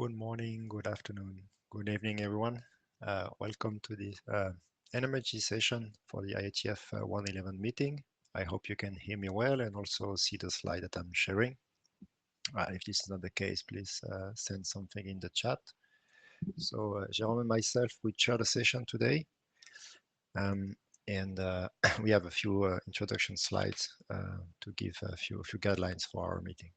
Good morning, good afternoon, good evening, everyone. Welcome to this NMRG session for the IETF 111 meeting. I hope you can hear me well and also see the slide that I'm sharing. If this is not the case, please send something in the chat. So Jérôme and myself, we chair the session today. And we have a few introduction slides to give a few guidelines for our meeting.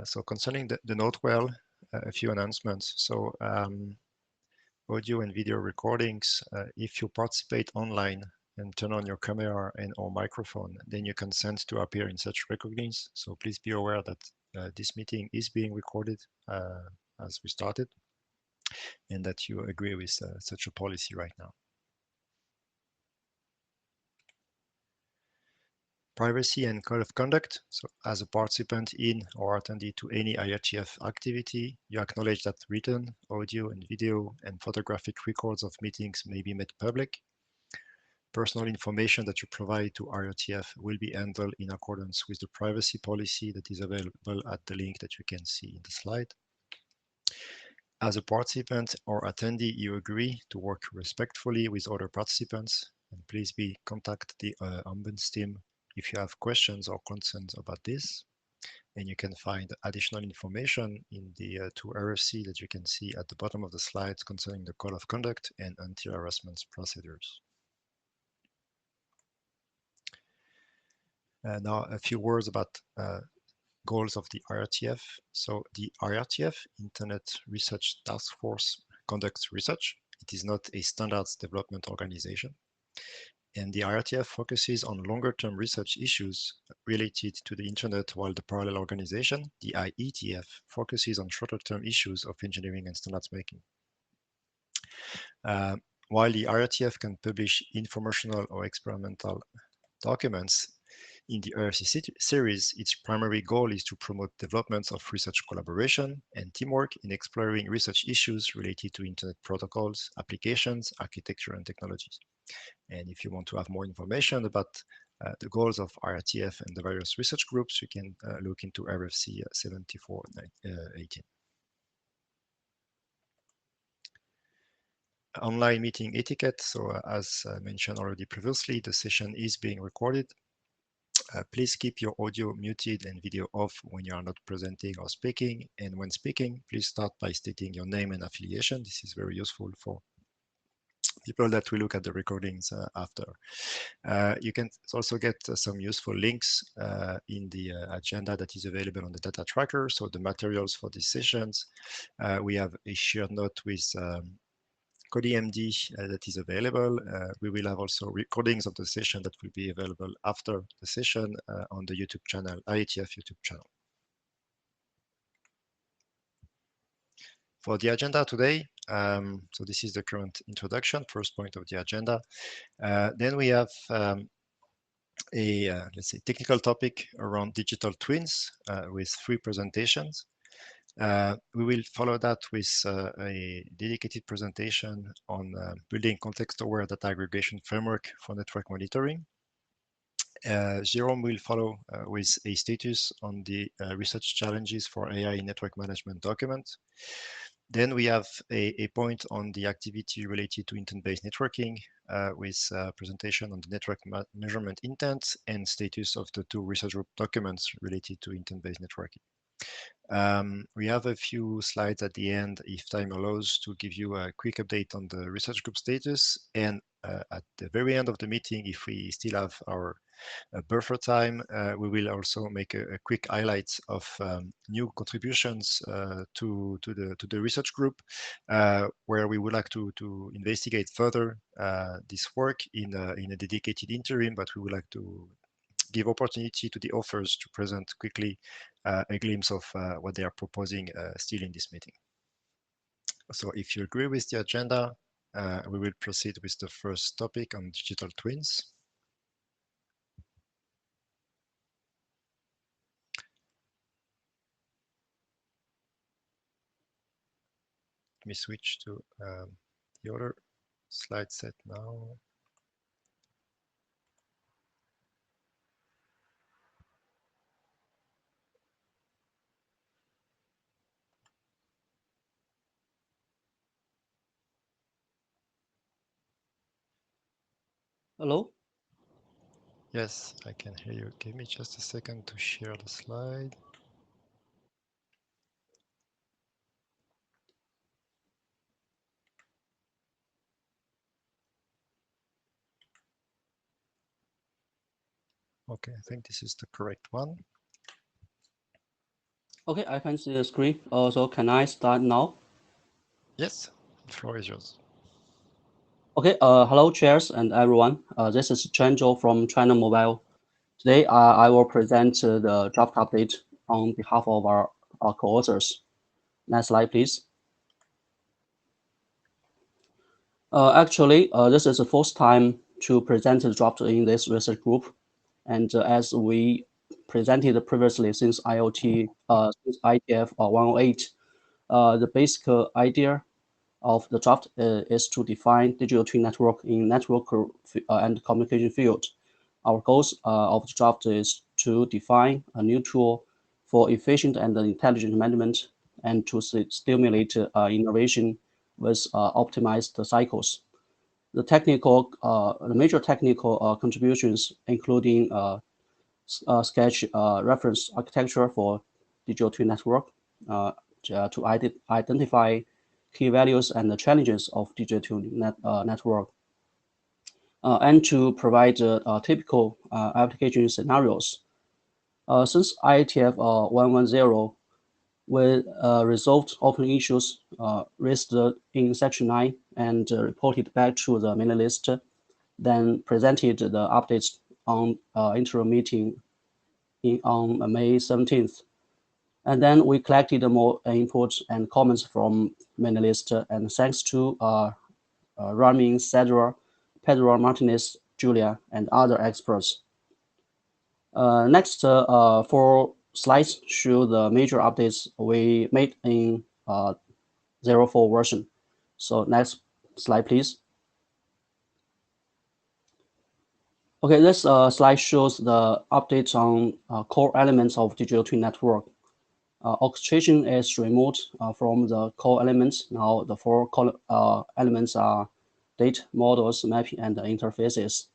So concerning the Notewell, a few announcements. So audio and video recordings, if you participate online and turn on your camera and or microphone, then you consent to appear in such recordings. So please be aware that this meeting is being recorded as we started, and that you agree with such a policy right now. Privacy and code of conduct. So as a participant in or attendee to any IETF activity, you acknowledge that written, audio and video and photographic records of meetings may be made public. Personal information that you provide to IETF will be handled in accordance with the privacy policy that is available at the link that you can see in the slide. As a participant or attendee, you agree to work respectfully with other participants, and please contact the Ombuds team if you have questions or concerns about this. And you can find additional information in the two RFC that you can see at the bottom of the slides concerning the code of conduct and anti-harassment procedures. Now, a few words about goals of the IETF. So the IETF, Internet Research Task Force, conducts research. It is not a standards development organization. And the IETF focuses on longer-term research issues related to the internet, while the parallel organization, the IETF, focuses on shorter-term issues of engineering and standards making. While the IETF can publish informational or experimental documents in the RFC series, its primary goal is to promote developments of research collaboration and teamwork in exploring research issues related to internet protocols, applications, architecture, and technologies. And if you want to have more information about the goals of IETF and the various research groups, you can look into RFC 7418. Online meeting etiquette. So as mentioned already previously, the session is being recorded. Please keep your audio muted and video off when you are not presenting or speaking. And when speaking, please start by stating your name and affiliation. This is very useful for people that will look at the recordings after. You can also get some useful links in the agenda that is available on the data tracker. So the materials for these sessions, we have a shared note with CodeMD that is available. We will have also recordings of the session that will be available after the session on the YouTube channel, IETF YouTube channel. For the agenda today, so this is the current introduction, first point of the agenda. Then we have let's say, technical topic around digital twins with 3 presentations. We will follow that with a dedicated presentation on building context-aware data aggregation framework for network monitoring. Jérôme will follow with a status on the research challenges for AI network management document. Then we have a point on the activity related to intent-based networking with a presentation on the network measurement intent and status of the 2 research group documents related to intent-based networking. We have a few slides at the end, if time allows, to give you a quick update on the research group status. And at the very end of the meeting, if we still have our buffer time, we will also make a quick highlight of new contributions to the research group, where we would like to investigate further this work in a dedicated interim, but we would like to give opportunity to the authors to present quickly a glimpse of what they are proposing still in this meeting. So if you agree with the agenda, we will proceed with the first topic on digital twins. Let me switch to the other slide set now. Hello? Yes, I can hear you. Give me just a second to share the slide. Okay, I think this is the correct one. Okay, I can see the screen. So can I start now? Yes, the floor is yours. Okay, hello, chairs and everyone. This is Chen Zhou from China Mobile. Today, I will present the draft update on behalf of our co-authors. Next slide, please. Actually, this is the first time to present the draft in this research group. And as we presented previously since since IETF 108, the basic idea of the draft is to define digital twin network in network and communication field. Our goals of the draft is to define a new tool for efficient and intelligent management and to stimulate innovation with optimized cycles. The major technical contributions, including sketch reference architecture for digital twin network to identify key values and the challenges of digital twin network, and to provide typical application scenarios. Since IETF 110 will resolve open issues raised in Section 9 and reported back to the mailing list, then presented the updates on interim meeting on May 17th. And then we collected more inputs and comments from mailing list, and thanks to Ramin, Cedra, Pedro Martinez, Julia, and other experts. Next, four slides show the major updates we made in 04 version. So next slide, please. Okay, this slide shows the updates on core elements of digital twin network. Orchestration is removed from the core elements. Now the four core elements are data, models, mapping, and interfaces.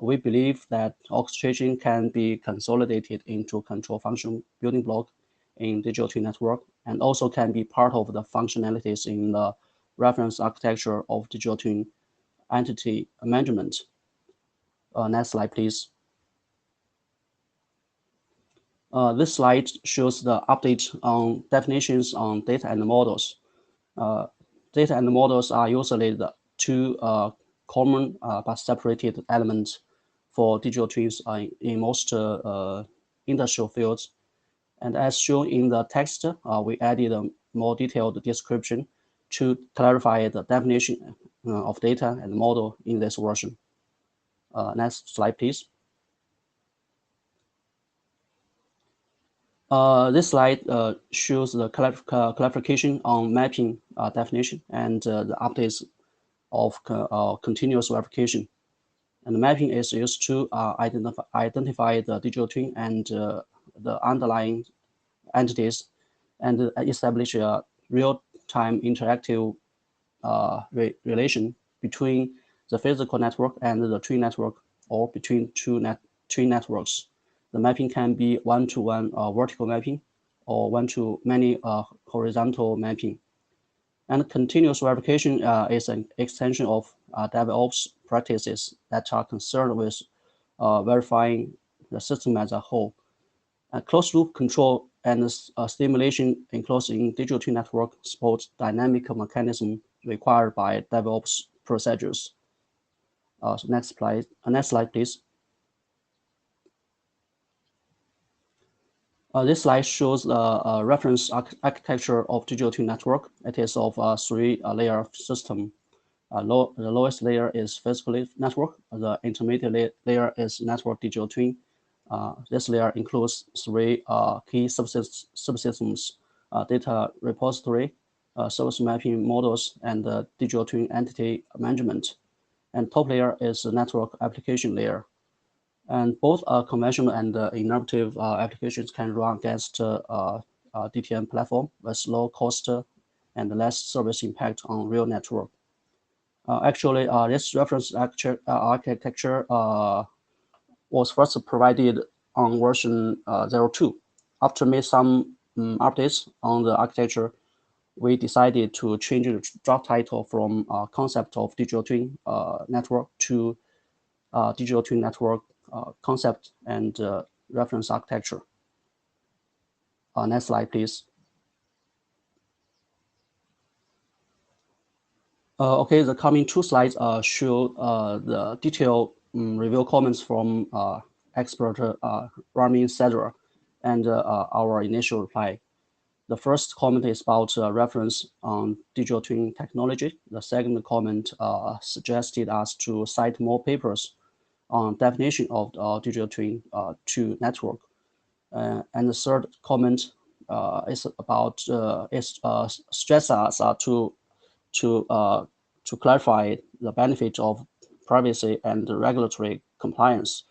We believe that orchestration can be consolidated into control function building block in digital twin network and also can be part of the functionalities in the reference architecture of digital twin entity management. Next slide, please. This slide shows the update on definitions on data and models. Uh, Data and models are usually the two common but separated elements for digital twins in most industrial fields. And as shown in the text, we added a more detailed description to clarify the definition of data and model in this version. Next slide, please. This slide shows the clarification on mapping definition and the updates of continuous verification. And mapping is used to identify the digital twin and the underlying entities and establish a real-time interactive relation between the physical network and the twin network or between twin networks. The mapping can be one-to-one vertical mapping or one-to-many horizontal mapping. And continuous verification is an extension of DevOps practices that are concerned with verifying the system as a whole. Closed loop control and stimulation enclosed in digital twin network supports dynamic mechanism required by DevOps procedures. So next slide, please. This slide shows the reference architecture of digital twin network. It is of a three-layer system. The lowest layer is physical network. The intermediate layer is network digital twin. This layer includes three key subsystems: data repository, service mapping models, and digital twin entity management. And top layer is the network application layer. And both conventional and innovative applications can run against DTM platform with low cost and less service impact on real network. Actually, this reference architecture was first provided on version 02. After made some updates on the architecture, we decided to change the draft title from concept of digital twin network to digital twin network concept and reference architecture. Next slide, please. Okay, the coming two slides show the detailed review comments from expert Ramin Sedra and our initial reply. The first comment is about reference on digital twin technology. The second comment suggested us to cite more papers on definition of digital twin to network. And the third comment is about stress us to clarify the benefit of privacy and regulatory compliance.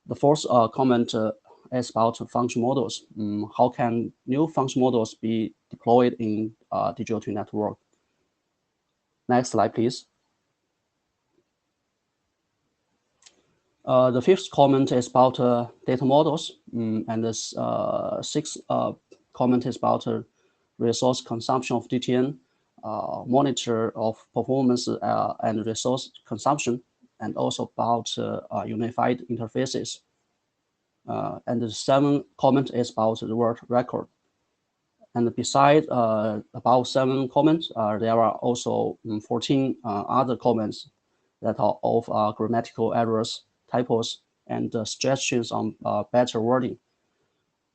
The fourth comment is about function models. How can new function models be deployed in digital twin network? Next slide, please. The fifth comment is about data models, and this sixth comment is about resource consumption of DTN, monitor of performance and resource consumption, and also about unified interfaces. And the seventh comment is about the word record. And beside about 7 comments, there are also 14 other comments that are of grammatical errors, typos, and suggestions on better wording.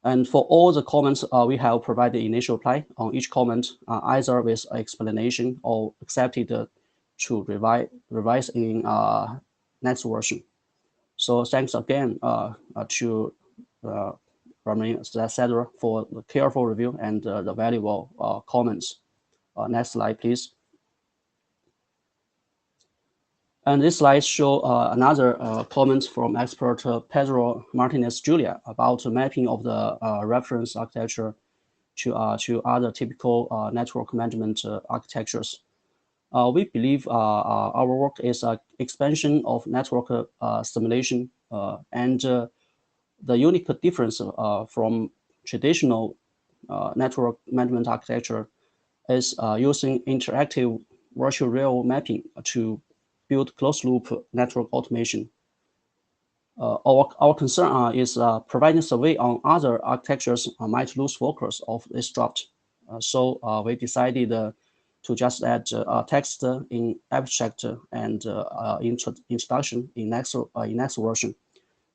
And for all the comments, we have provided initial reply on each comment, either with explanation or accepted to revise in next version. So thanks again to Ramin Sedra for the careful review and the valuable comments. Next slide, please. And this slide shows another comment from expert Pedro Martinez Julia about the mapping of the reference architecture to other typical network management architectures. We believe our work is an expansion of network simulation and the unique difference from traditional network management architecture is using interactive virtual real mapping to build closed-loop network automation. Our concern is providing survey on other architectures might lose focus of this draft. So we decided to just add text in abstract and introduction in next version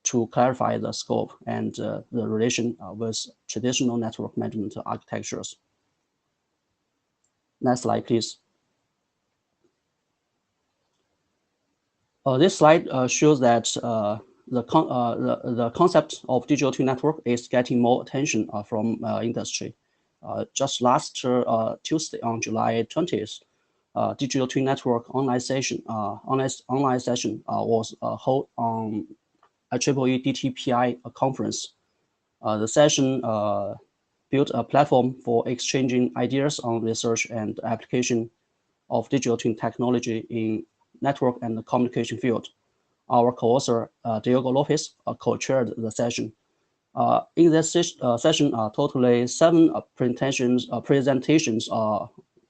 to clarify the scope and the relation with traditional network management architectures. Next slide, please. This slide shows that the concept of digital twin network is getting more attention from industry. Just last Tuesday on July 20th, digital twin network online session was held on IEEE DTPI conference. The session built a platform for exchanging ideas on research and application of digital twin technology in network and communication field. Our co-author, Diego Lopez, co-chaired the session. In this session, totally 7 presentations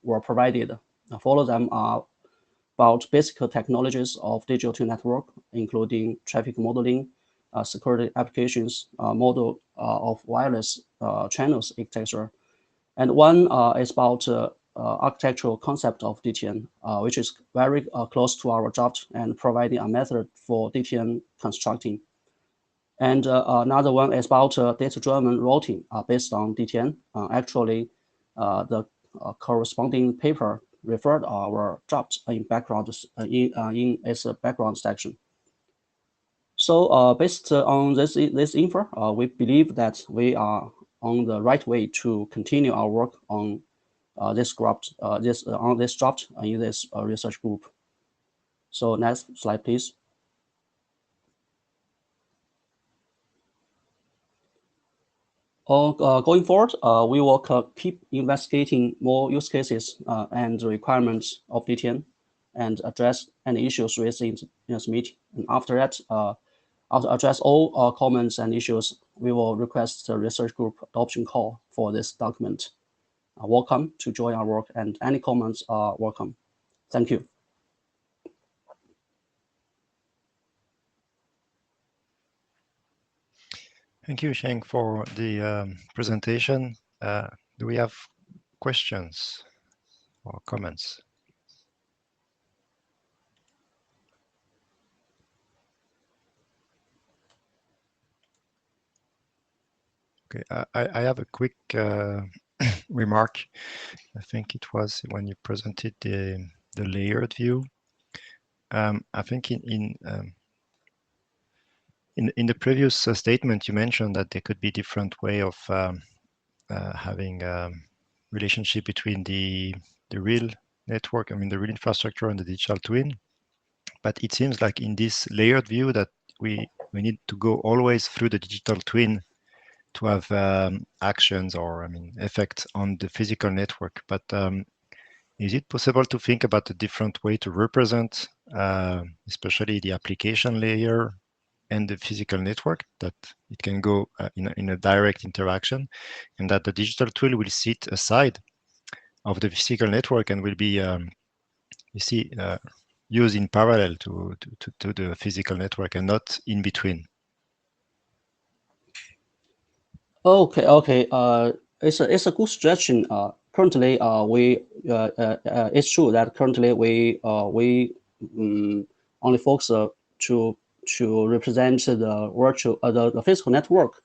were provided. Follow them are about basic technologies of digital twin network, including traffic modeling, security applications, model of wireless channels, etc. And one is about architectural concept of DTN, which is very close to our job and providing a method for DTN constructing. And another one is about data-driven routing based on DTN. Actually, the corresponding paper referred our job in background in its background section. So based on this info, we believe that we are on the right way to continue our work on this draft in this research group. So next slide, please. Going forward, we will keep investigating more use cases and requirements of DTN and address any issues raised in this meeting. And after that, after address all comments and issues, we will request a research group adoption call for this document. Welcome to join our work, and any comments are welcome. Thank you. Thank you, Sheng, for the presentation. Do we have questions or comments? Okay, I have a quick remark. I think it was when you presented the layered view. I think in the previous statement, you mentioned that there could be different way of having relationship between the real network, I mean the real infrastructure and the digital twin. But it seems like in this layered view that we need to go always through the digital twin to have actions or effects on the physical network. But is it possible to think about a different way to represent, especially the application layer and the physical network, that it can go in a direct interaction, and that the digital twin will sit aside of the physical network and will be, used in parallel to the physical network and not in between? Okay. It's a good suggestion. Currently, it's true that currently we only focus to represent the virtual the physical network,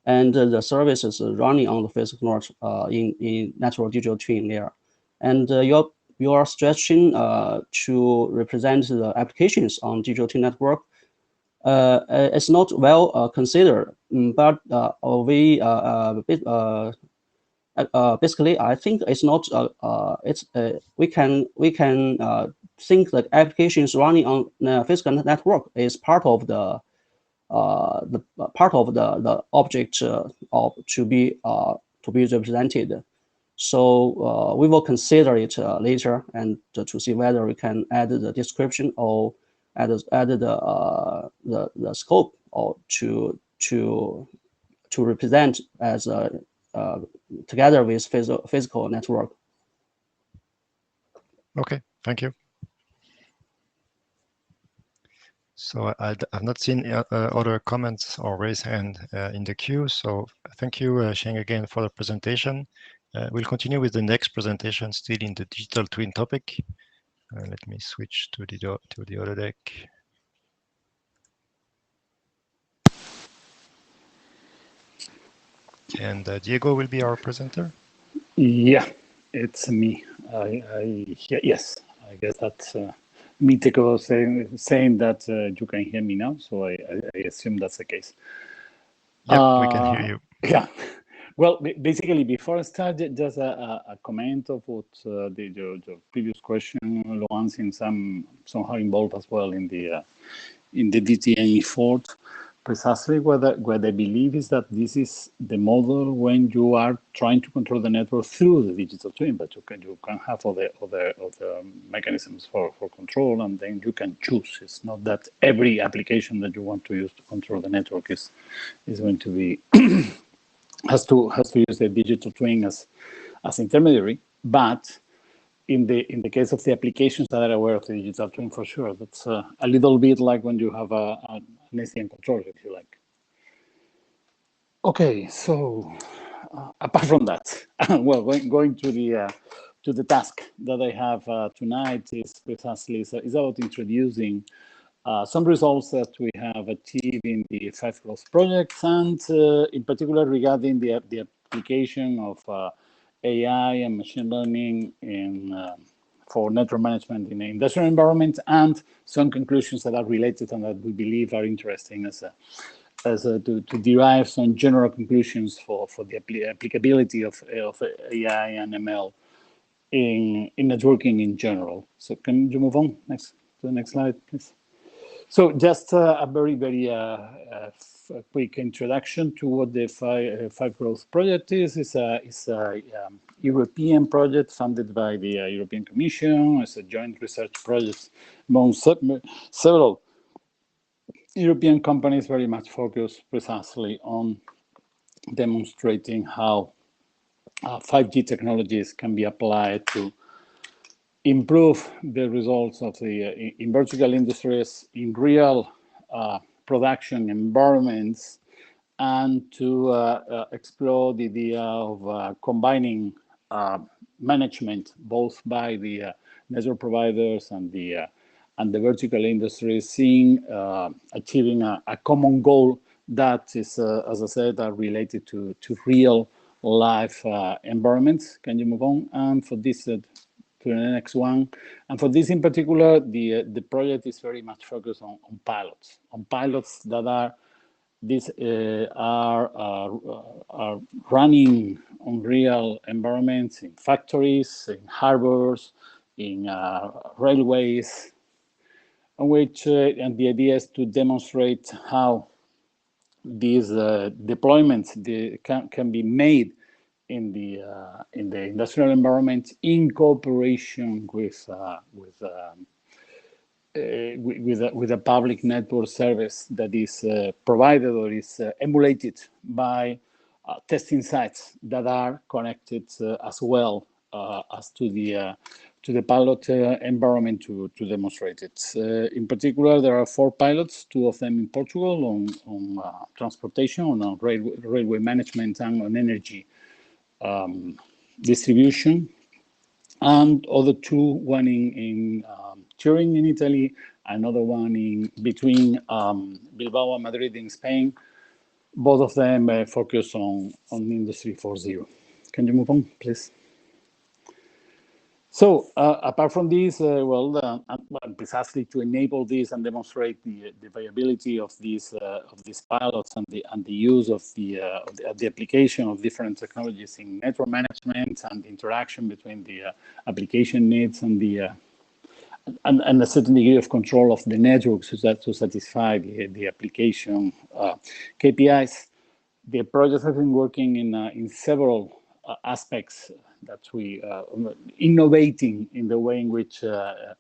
and the services running on the physical network in network digital twin layer. And your suggestion to represent the applications on digital twin network it's not well considered, but basically I think it's not. We can think that applications running on the physical network is part of the object to be represented. So we will consider it later and to see whether we can add the description or add the scope or to represent as together with physical network. Okay, thank you. So I've not seen other comments or raise hand in the queue. So thank you, Sheng, again for the presentation. We'll continue with the next presentation, still in the digital twin topic. Let me switch to the other deck. And Diego will be our presenter. Yeah, it's me. Yes, I guess that's me. Tico saying that you can hear me now, so I assume that's the case. Yeah, we can hear you. Yeah. Well, basically, before I start, just a comment of what your previous question, Luan, somehow involved as well in the DTN effort. Precisely what I believe is that this is the model when you are trying to control the network through the digital twin, but you can have other mechanisms for control, and then you can choose. It's not that every application that you want to use to control the network is going to be has to use the digital twin as intermediary. But in the case of the applications that are aware of the digital twin, for sure, that's a little bit like when you have an SDN controller, if you like. Okay, so apart from that, well, going to the task that I have tonight is precisely is about introducing some results that we have achieved in the 5 Growth projects, and in particular regarding the application of AI and machine learning for network management in the industrial environment, and some conclusions that are related and that we believe are interesting to derive some general conclusions for the applicability of AI and ML in networking in general. So can you move on to the next slide, please? So just a very, very quick introduction to what the Five Growth Project is. It's a European project funded by the European Commission. It's a joint research project among several European companies, very much focused precisely on demonstrating how 5G technologies can be applied to improve the results of the in vertical industries in real production environments, and to explore the idea of combining management both by the network providers and the vertical industries, seeing achieving a common goal that is, as I said, are related to real life environments. Can you move on? And for this, to the next one. And for this in particular, the project is very much focused on pilots that are these are running on real environments in factories, in harbors, in railways, on which and the idea is to demonstrate how these deployments can be made in the industrial environment in cooperation with a public network service that is provided or is emulated by testing sites that are connected as well as to the pilot environment to demonstrate it. In particular, there are 4 pilots, 2 of them in Portugal on transportation, on railway management, and on energy distribution, and other 2, one in Turin in Italy, another one in between Bilbao and Madrid in Spain. Both of them focus on Industry 4.0. Can you move on, please? So apart from this, precisely to enable this and demonstrate the viability of these pilots and the use of the application of different technologies in network management and the interaction between the application needs and and a certain degree of control of the network to satisfy the application KPIs. The project has been working in several aspects that we innovating in the way in which the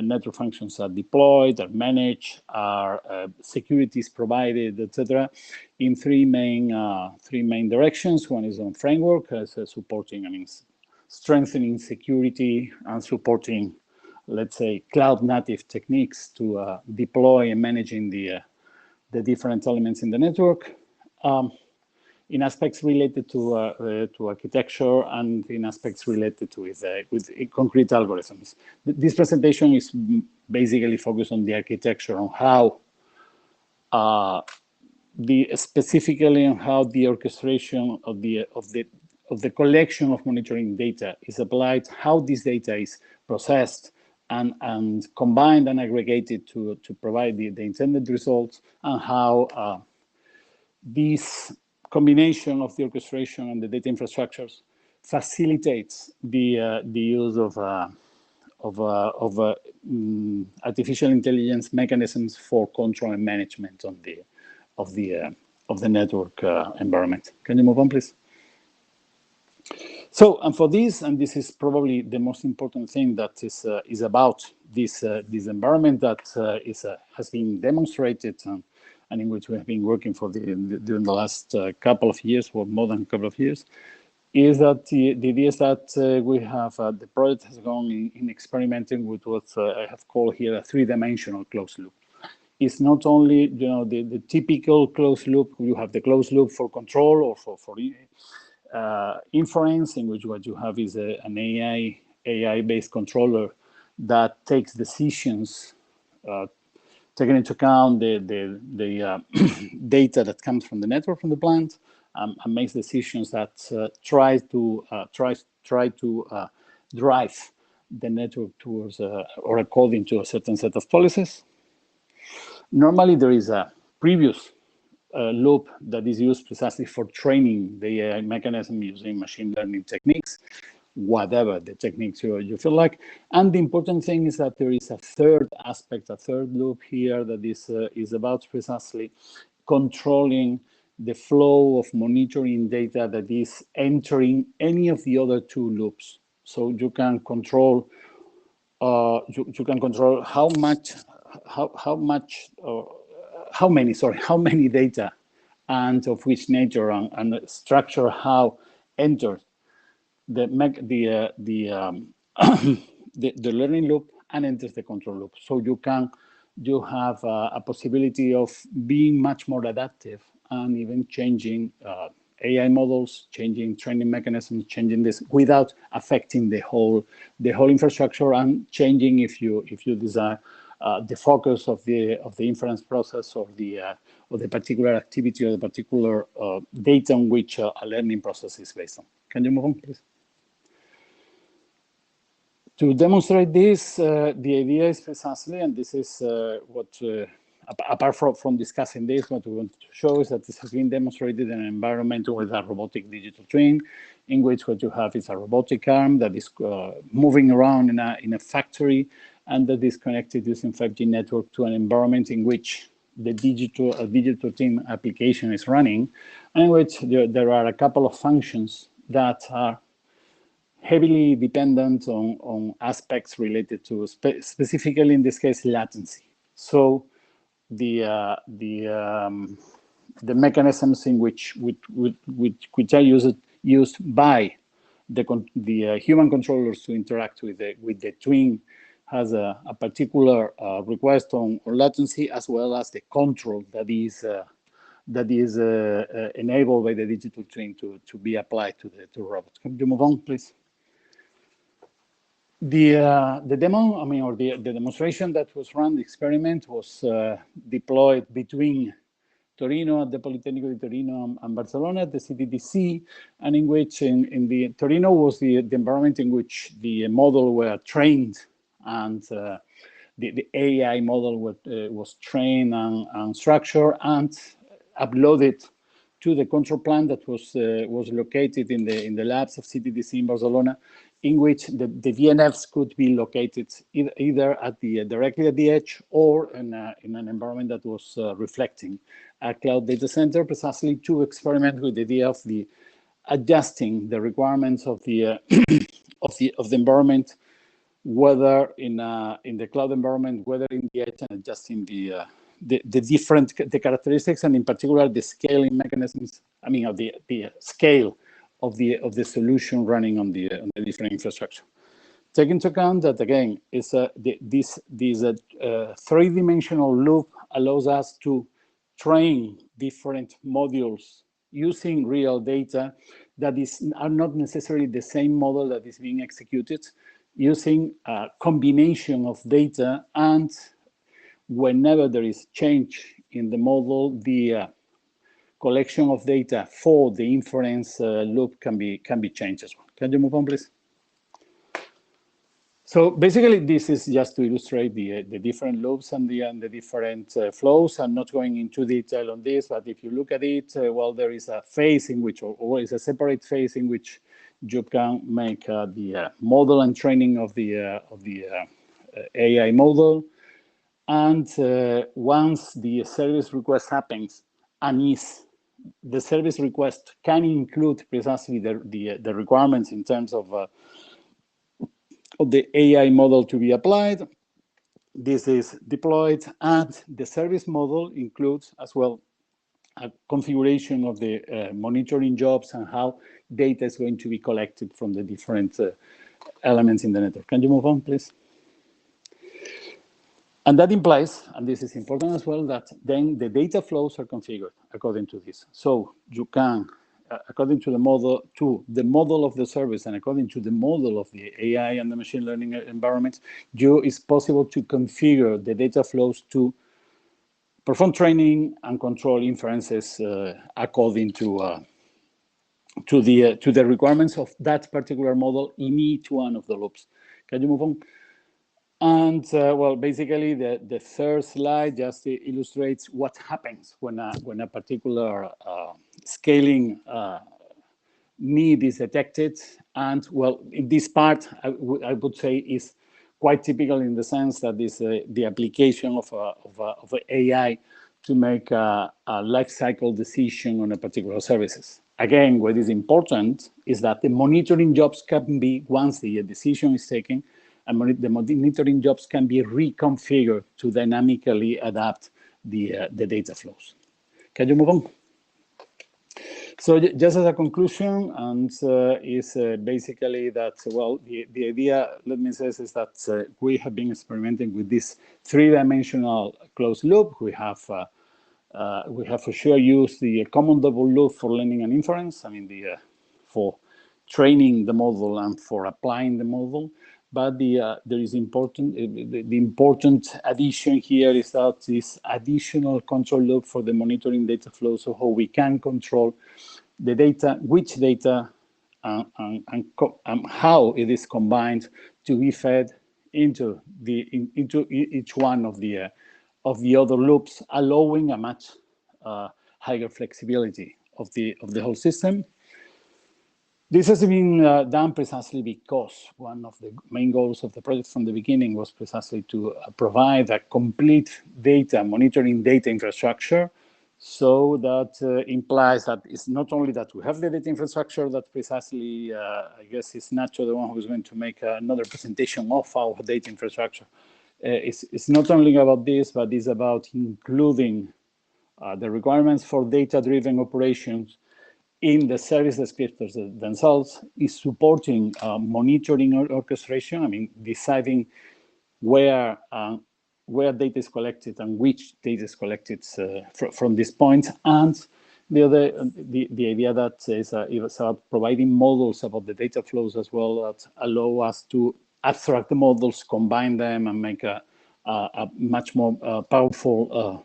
network functions are deployed, are managed, are security is provided, etc. In three main directions. One is on framework, supporting, strengthening security and supporting, let's say, cloud native techniques to deploy and managing the different elements in the network. In aspects related to architecture and in aspects related to with concrete algorithms. This presentation is basically focused on the architecture, on how specifically on how the orchestration of the collection of monitoring data is applied, how this data is processed and combined and aggregated to provide the intended results, and how this combination of the orchestration and the data infrastructures facilitates the use of artificial intelligence mechanisms for control and management of the network environment. Can you move on, please? So, and for this, and this is probably the most important thing that is about this environment that has been demonstrated and in which we have been working for during the last couple of years, or more than a couple of years, is that the idea is that we have the project has gone in experimenting with what I have called here a 3-dimensional closed loop. It's not only the typical closed loop. You have the closed loop for control or for inference, in which what you have is an AI-based controller that takes decisions, taking into account the data that comes from the network, from the plant, and makes decisions that try to drive the network towards or according to a certain set of policies. Normally, there is a previous loop that is used precisely for training the AI mechanism using machine learning techniques, whatever the techniques you feel like. And the important thing is that there is a third aspect, a third loop here that is about precisely controlling the flow of monitoring data that is entering any of the other two loops. So you can control you can control how many data and of which nature and structure how enters the learning loop and enters the control loop. So you have a possibility of being much more adaptive and even changing AI models, changing training mechanisms, changing this without affecting the whole infrastructure, and changing, if you desire, the focus of the inference process or the particular activity or the particular data on which a learning process is based on. Can you move on, please? To demonstrate this, the idea is precisely, and this is what, apart from discussing this, what we want to show is that this has been demonstrated in an environment with a robotic digital twin, in which what you have is a robotic arm that is moving around in a factory, and that is connected using 5G network to an environment in which the digital twin application is running, and in which there are a couple of functions that are heavily dependent on aspects related to, specifically in this case, latency. So the mechanisms in which are used by the human controllers to interact with the twin has a particular request on latency, as well as the control that is enabled by the digital twin to be applied to the robots. Can you move on, please? The demo, or the demonstration that was run, the experiment was deployed between Torino at the Politecnico di Torino and Barcelona at the CTTC, and in which in the Torino was the environment in which the model were trained, and the AI model was trained and structured and uploaded to the control plant that was located in the labs of CTTC in Barcelona, in which the DNFs could be located either at directly at the edge or in an environment that was reflecting a cloud data center, precisely to experiment with the idea of adjusting the requirements of the of the environment, whether in the cloud environment, whether in the edge, and adjusting the characteristics, and in particular the scaling mechanisms. Of the scale of the solution running on the different infrastructure. Take into account that, again, is this three-dimensional loop allows us to train different modules using real data that are not necessarily the same model that is being executed, using a combination of data, and whenever there is change in the model, the collection of data for the inference loop can be changed as well. Can you move on, please? So basically, this is just to illustrate the different loops and the different flows. I'm not going into detail on this, but if you look at it, well, there is a phase in which, or is a separate phase in which you can make the model and training of the AI model. And once the service request happens, and the service request can include precisely the requirements in terms of the AI model to be applied, this is deployed, and the service model includes as well a configuration of the monitoring jobs and how data is going to be collected from the different elements in the network. Can you move on, please? And that implies, and this is important as well, that then the data flows are configured according to this. So you can, according to the model of the service, and according to the model of the AI and the machine learning environments, it's possible to configure the data flows to perform training and control inferences according to the requirements of that particular model in each one of the loops. Can you move on? And well, basically, the third slide just illustrates what happens when a particular scaling need is detected. And well, in this part, I would say is quite typical in the sense that is the application of AI to make a life cycle decision on a particular services. Again, what is important is that the monitoring jobs can be, once the decision is taken, and the monitoring jobs can be reconfigured to dynamically adapt the data flows. Can you move on? So just as a conclusion, and is basically that, well, the idea, let me say, is that we have been experimenting with this three-dimensional closed loop. We have for sure used the common double loop for learning and inference. I mean, for training the model and for applying the model. But there is important the important addition here is that this additional control loop for the monitoring data flow, so how we can control the data, which data, and how it is combined to be fed into each one of the other loops, allowing a much higher flexibility of the whole system. This has been done precisely because one of the main goals of the project from the beginning was precisely to provide a complete data monitoring data infrastructure. So that implies that it's not only that we have the data infrastructure, that precisely, I guess it's Nacho, the one who's going to make another presentation of our data infrastructure. It's not only about this, but it's about including the requirements for data-driven operations in the service descriptors themselves, is supporting monitoring orchestration. I mean, deciding where data is collected and which data is collected from this point. And the idea that is about providing models about the data flows as well that allow us to abstract the models, combine them, and make a much more powerful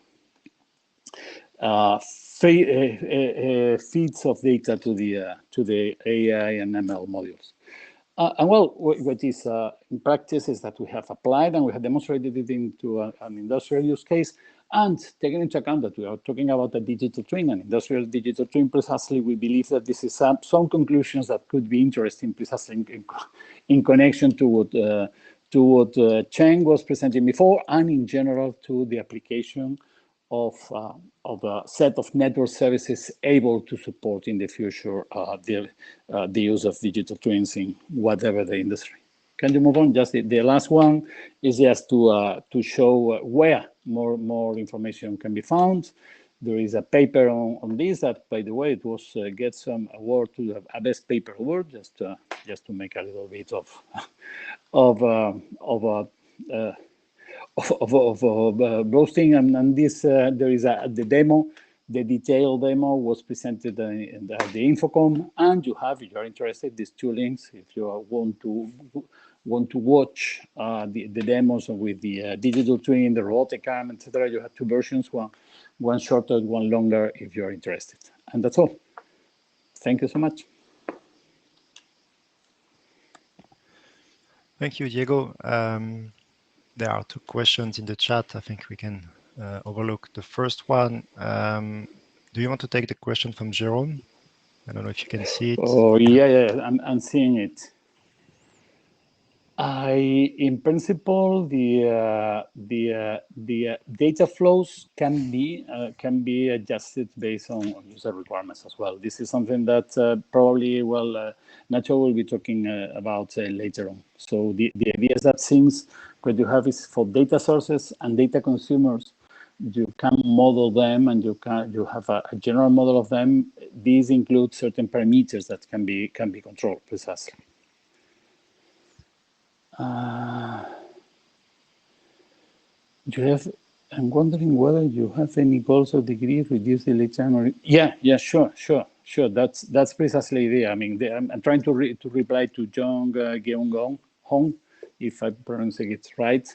feeds of data to the AI and ML modules. And well, what is in practice is that we have applied and we have demonstrated it into an industrial use case, and taking into account that we are talking about a digital twin, an industrial digital twin, precisely we believe that this is some conclusions that could be interesting precisely in connection to what Cheng was presenting before, and in general to the application of a set of network services able to support in the future the use of digital twins in whatever the industry. Can you move on? Just the last one is just to show where more information can be found. There is a paper on this that, by the way, it was get some award to a best paper award, just to make a little bit of boasting. And this there is the demo. The detailed demo was presented at the Infocom, and you have, if you're interested, these two links. If you want to watch the demos with the digital twin, the robotic arm, etc., you have two versions, one shorter, one longer, if you're interested. And that's all. Thank you so much. Thank you, Diego. There are two questions in the chat. I think we can overlook the first one. Do you want to take the question from Jerome? I don't know if you can see it. Oh, yeah, I'm seeing it. In principle, the data flows can be adjusted based on user requirements as well. This is something that probably, Nacho will be talking about later on. So the idea is that since what you have is for data sources and data consumers, you can model them, and you have a general model of them. These include certain parameters that can be controlled precisely. I'm wondering whether you have any goals or degree reduce the lead time, or yeah, sure. That's precisely the idea. I mean, I'm trying to reply to Jong Geong Hong, if I pronounce it right.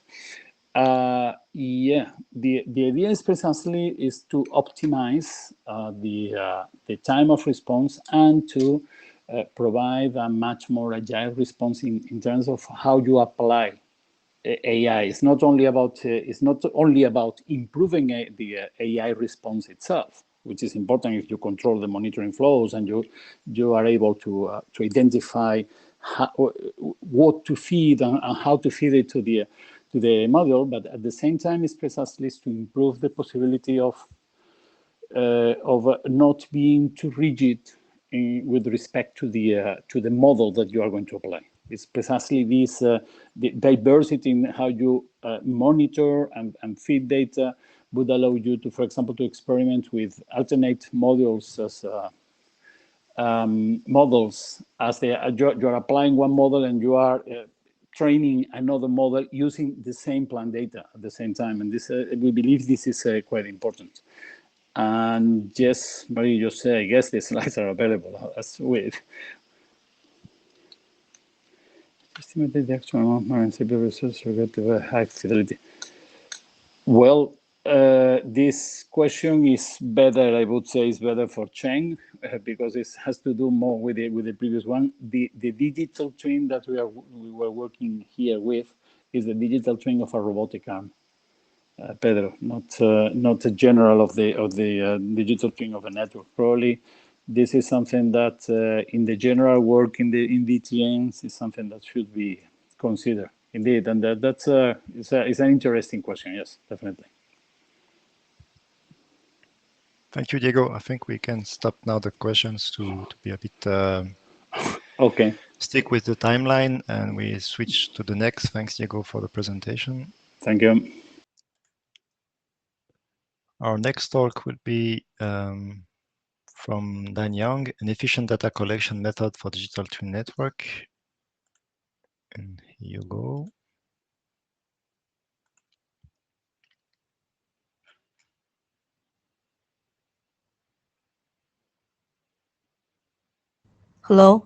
Yeah, the idea is precisely to optimize the time of response and to provide a much more agile response in terms of how you apply AI. It's not only about improving the AI response itself, which is important if you control the monitoring flows and you are able to identify what to feed and how to feed it to the module. But at the same time, it's precisely to improve the possibility of not being too rigid with respect to the model that you are going to apply. It's precisely this the diversity in how you monitor and feed data would allow you to, for example, to experiment with alternate modules as models as you're applying one model and you are training another model using the same plant data at the same time. And this we believe this is quite important. And yes, Marie, just say, I guess the slides are available. That's weird. Estimated the actual amount of CPU resources relative high fidelity. Well, this question is better, I would say, is better for Cheng because it has to do more with the previous one. The digital twin that we were working here with is the digital twin of a robotic arm. Pedro, not a general of the digital twin of a network. Probably this is something that in the general work in DTNs is something that should be considered indeed, and that's it's an interesting question. Yes, definitely. Thank you, Diego. I think we can stop now the questions to be a bit okay. Stick with the timeline, and we switch to the next. Thanks, Diego, for the presentation. Thank you. Our next talk will be from Dan Young, an efficient data collection method for digital twin network. And here you go. Hello.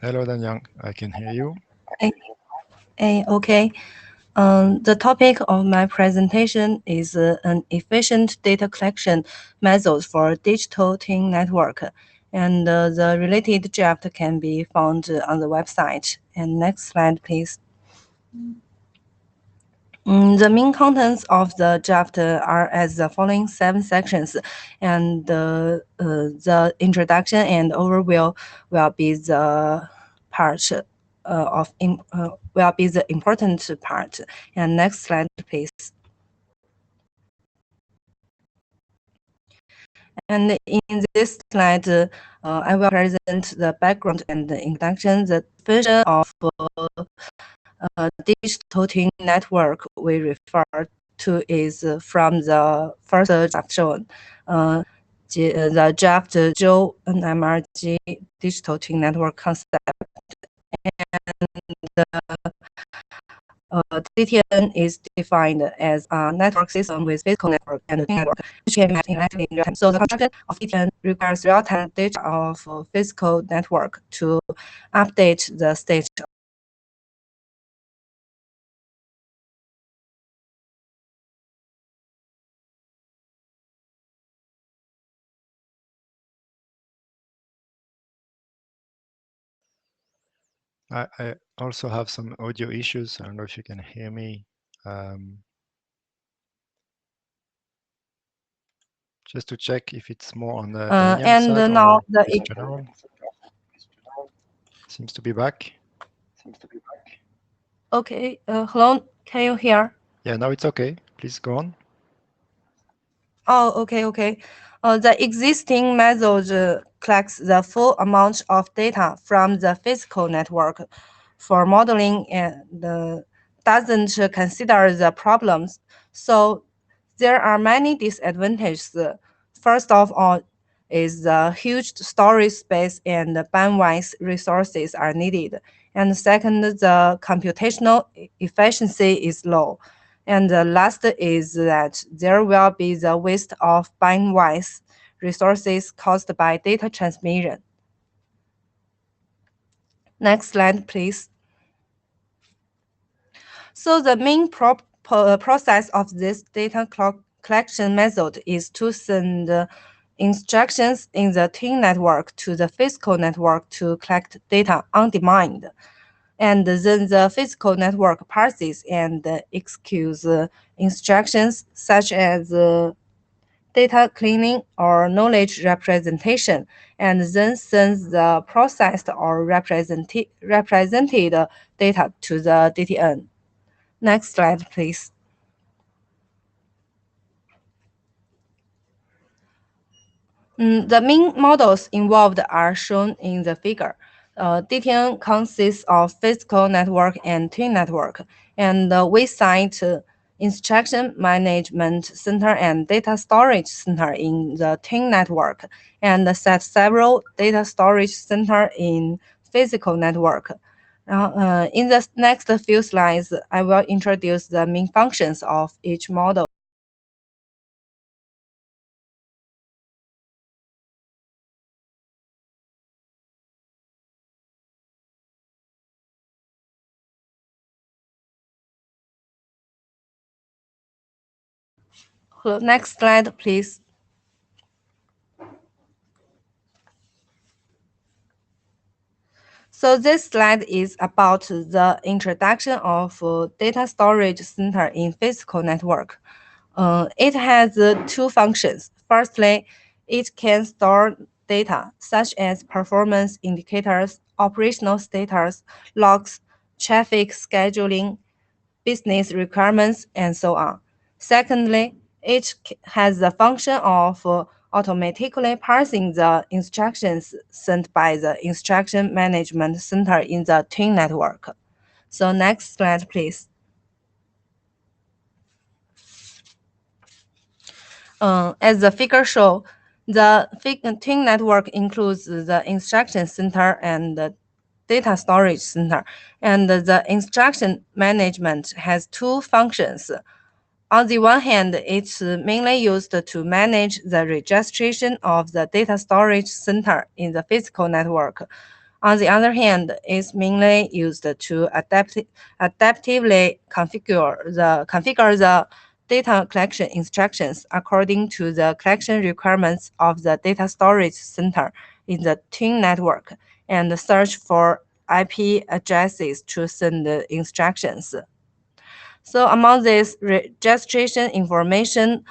Hello, Dan Young. I can hear you. Okay. The topic of my presentation is an efficient data collection method for digital twin network, and the related draft can be found on the website. And next slide, please. The main contents of the draft are as the following 7 sections, and the introduction and overview will be the part will be the important part. And next slide, please. And in this slide, I will present the background and the introduction. The definition of digital twin network we refer to is from the first draft shown. The draft NMRG digital twin network concept, and DTN is defined as a network system with physical network and twin network, which can be mapped in real time. So the construction of DTN requires real-time data of physical network to update the state. I also have some audio issues. I don't know if you can hear me. Just to check if it's more on the And side now or in general. Seems to be back. Okay, hello, can you hear? Yeah, now it's okay. Please go on. Oh, okay. The existing method collects the full amount of data from the physical network for modeling and doesn't consider the problems. So there are many disadvantages. First of all, is the huge storage space and bandwidth resources are needed. And second, the computational efficiency is low. And the last is that there will be the waste of bandwidth resources caused by data transmission. Next slide, please. So the main process of this data collection method is to send instructions in the twin network to the physical network to collect data on demand. And then the physical network parses and executes instructions such as data cleaning or knowledge representation, and then sends the processed or represented data to the DTN. Next slide, please. The main models involved are shown in the figure. DTN consists of physical network and twin network, and we cite Instruction Management Center and Data Storage Center in the twin network, and set several data storage center in physical network. In the next few slides, I will introduce the main functions of each model. Next slide, please. So this slide is about the introduction of data storage center in physical network. It has two functions. Firstly, it can store data such as performance indicators, operational status, logs, traffic scheduling, business requirements, and so on. Secondly, it has the function of automatically parsing the instructions sent by the Instruction Management Center in the twin network. So next slide, please. As the figure shows, the twin network includes the instruction center and the data storage center, and the instruction management has two functions. On the one hand, it's mainly used to manage the registration of the data storage center in the physical network. On the other hand, it's mainly used to adaptively configure the data collection instructions according to the collection requirements of the data storage center in the twin network, and search for IP addresses to send the instructions. So among this registration information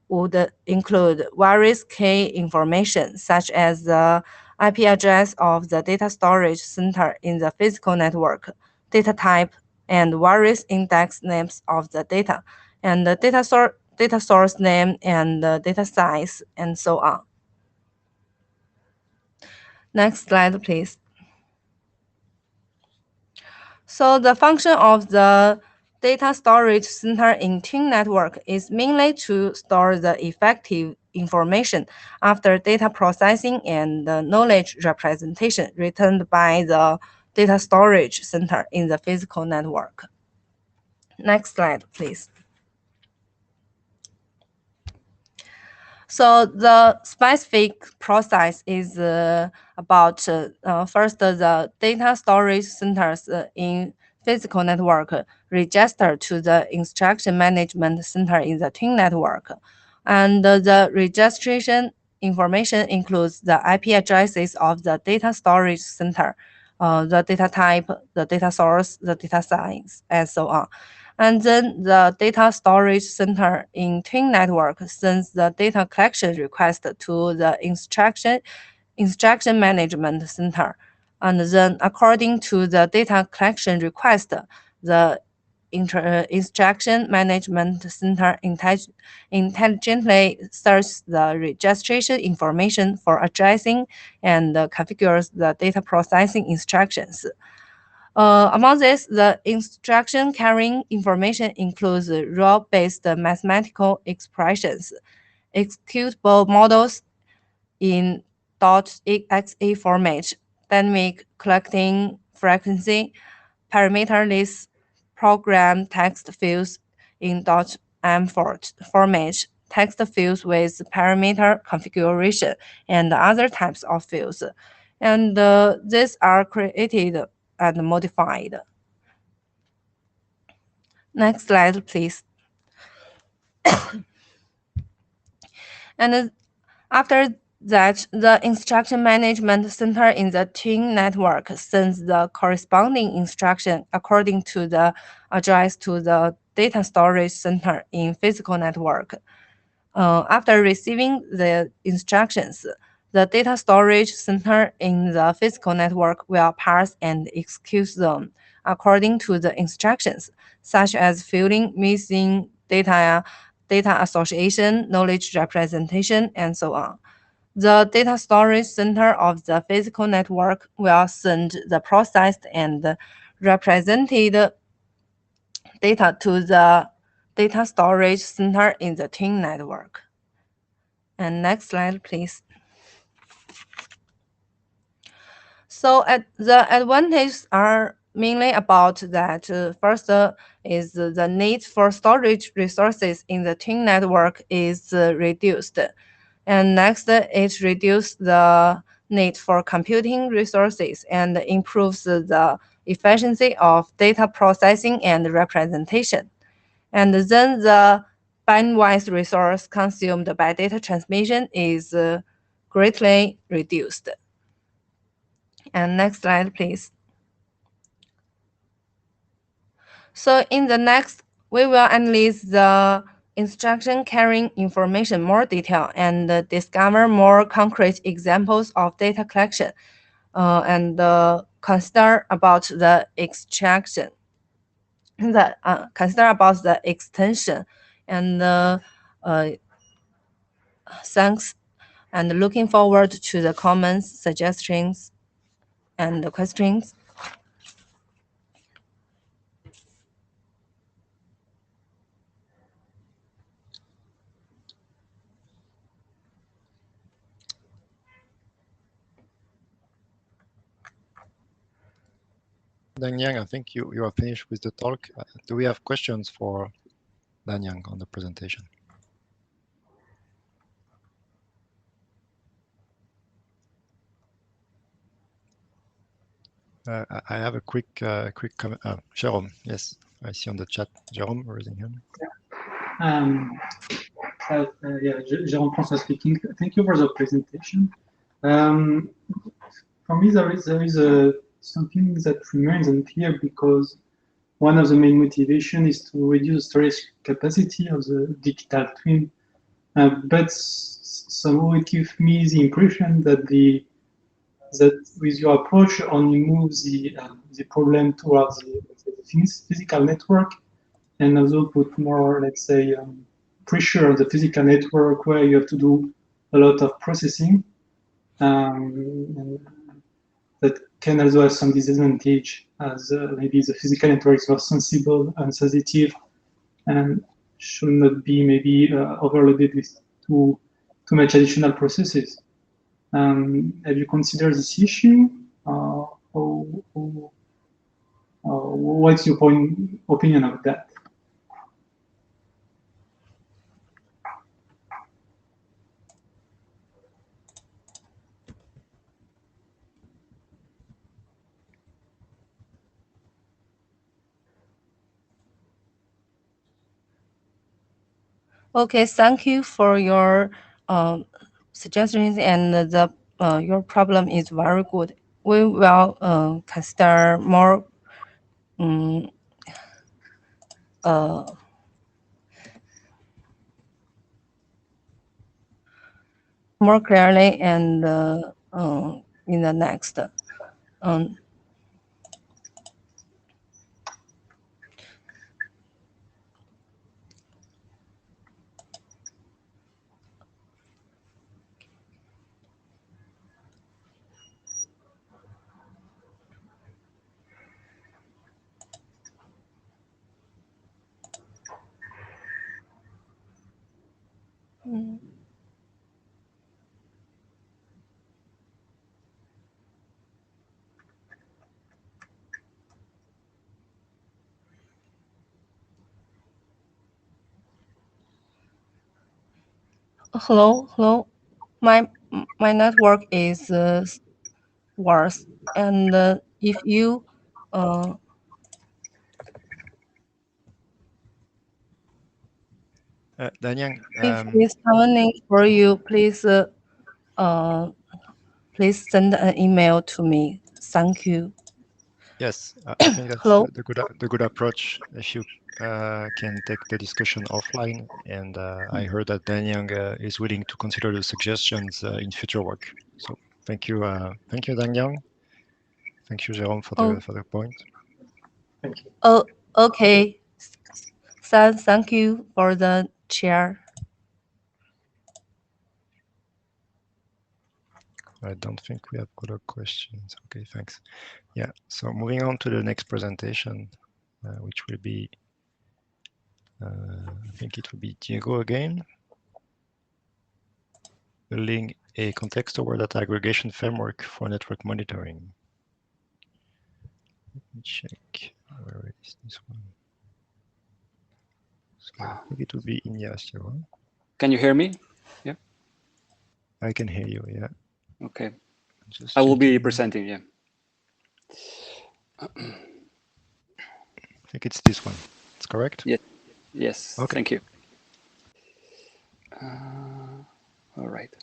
would include various key information such as the IP address of the data storage center in the physical network, data type, and various index names of the data, and the data source name and the data size, and so on. Next slide, please. So the function of the data storage center in twin network is mainly to store the effective information after data processing and the knowledge representation returned by the data storage center in the physical network. Next slide, please. So the specific process is about first the data storage centers in physical network register to the instruction management center in the twin network, and the registration information includes the IP addresses of the data storage center, the data type, the data source, the data size, and so on. And then the data storage center in twin network sends the data collection request to the instruction management center. And then according to the data collection request, the instruction management center intelligently searches the registration information for addressing and configures the data processing instructions. Among this, the instruction carrying information includes rule-based mathematical expressions, executable models in .exe format, dynamic collecting frequency, parameterless program text fields in .m format, text fields with parameter configuration, and other types of fields. And these are created and modified. Next slide, please. And after that, the instruction management center in the twin network sends the corresponding instruction according to the address to the data storage center in physical network. After receiving the instructions, the data storage center in the physical network will parse and execute them according to the instructions, such as filling missing data, data association, knowledge representation, and so on. The data storage center of the physical network will send the processed and represented data to the data storage center in the twin network. And next slide, please. So the advantages are mainly about that. First is the need for storage resources in the twin network is reduced. And next, it reduces the need for computing resources and improves the efficiency of data processing and representation. And then the bandwidth resource consumed by data transmission is greatly reduced. And next slide, please. So in the next, we will analyze the instruction carrying information more detail and discover more concrete examples of data collection and consider about the extraction, consider about the extension, and thanks, and looking forward to the comments, suggestions, and questions. Danyang, I think you are finished with the talk. Do we have questions for Danyang on the presentation? I have a quick comment. Jérôme, yes, I see on the chat. Jérôme raising hand. Yeah, Jérôme François speaking. Thank you for the presentation. For me, there is something that remains unclear, because one of the main motivations is to reduce storage capacity of the digital twin, but somehow it gives me the impression that with your approach only moves the problem towards the physical network, and also put more, let's say, pressure on the physical network, where you have to do a lot of processing. And that can also have some disadvantage, as maybe the physical network is more sensible and sensitive, and should not be maybe overloaded with too much additional processes. Have you considered this issue? What's your opinion of that? Okay, thank you for your suggestions, and your problem is very good. We will consider more more clearly and in the next. Hello. My network is worse, and if you Danyang, if it's convenient for you, please please send an email to me. Thank you. Yes, I think that's Hello? the good approach. If you can take the discussion offline, and I heard that Dan Young is willing to consider the suggestions in future work. So thank you, Dan Young. Thank you, Jérôme, for the point. Thank you. Oh, okay. Thank you for the chair. I don't think we have other questions. Okay, thanks. Yeah, so moving on to the next presentation, which will be, I think it will be Diego again. Building a context-aware data aggregation framework for network monitoring. Let me check. Where is this one? So I think it will be Inyas. Can you hear me? Yeah. I can hear you. Yeah. Okay. Just I will be checking. presenting. Yeah. I think it's this one. It's correct. Yeah. Yes. Okay. Thank you. All right.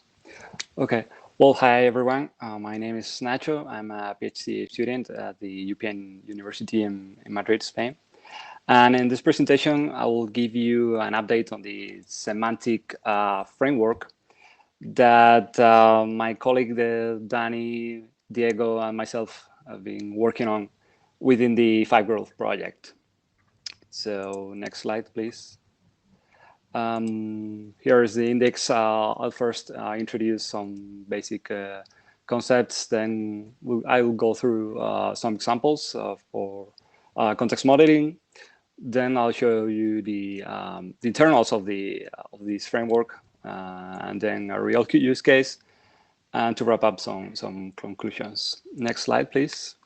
Okay. Well, hi everyone. My name is Nacho. I'm a PhD student at the European University in Madrid, Spain. And in this presentation, I will give you an update on the semantic framework that my colleague Danny, Diego, and myself have been working on within the Five Growth project. So next slide, please. Here is the index. I'll first introduce some basic concepts, then I will go through some examples for context modeling. Then I'll show you the internals of this framework, and then a real use case, and to wrap up some conclusions. Next slide, please.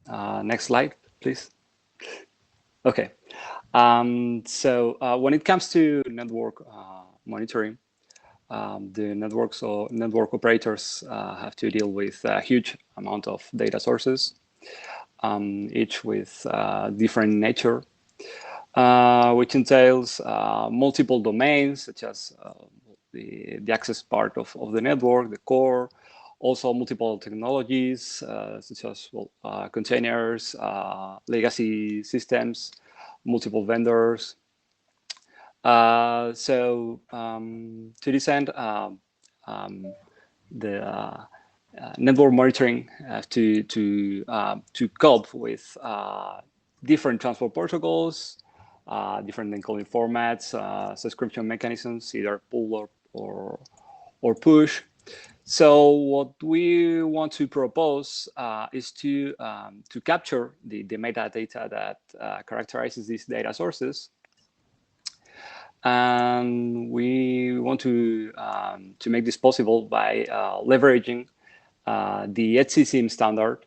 Next slide, please. Okay. So when it comes to network monitoring, the network operators have to deal with a huge amount of data sources, each with different nature, which entails multiple domains, such as the access part of the network, the core, also multiple technologies, such as containers, legacy systems, multiple vendors. So to this end, the network monitoring have to cope with different transport protocols, different encoding formats, subscription mechanisms, either pull or push. So what we want to propose is to capture the metadata that characterizes these data sources, and we want to make this possible by leveraging the HCSIM standard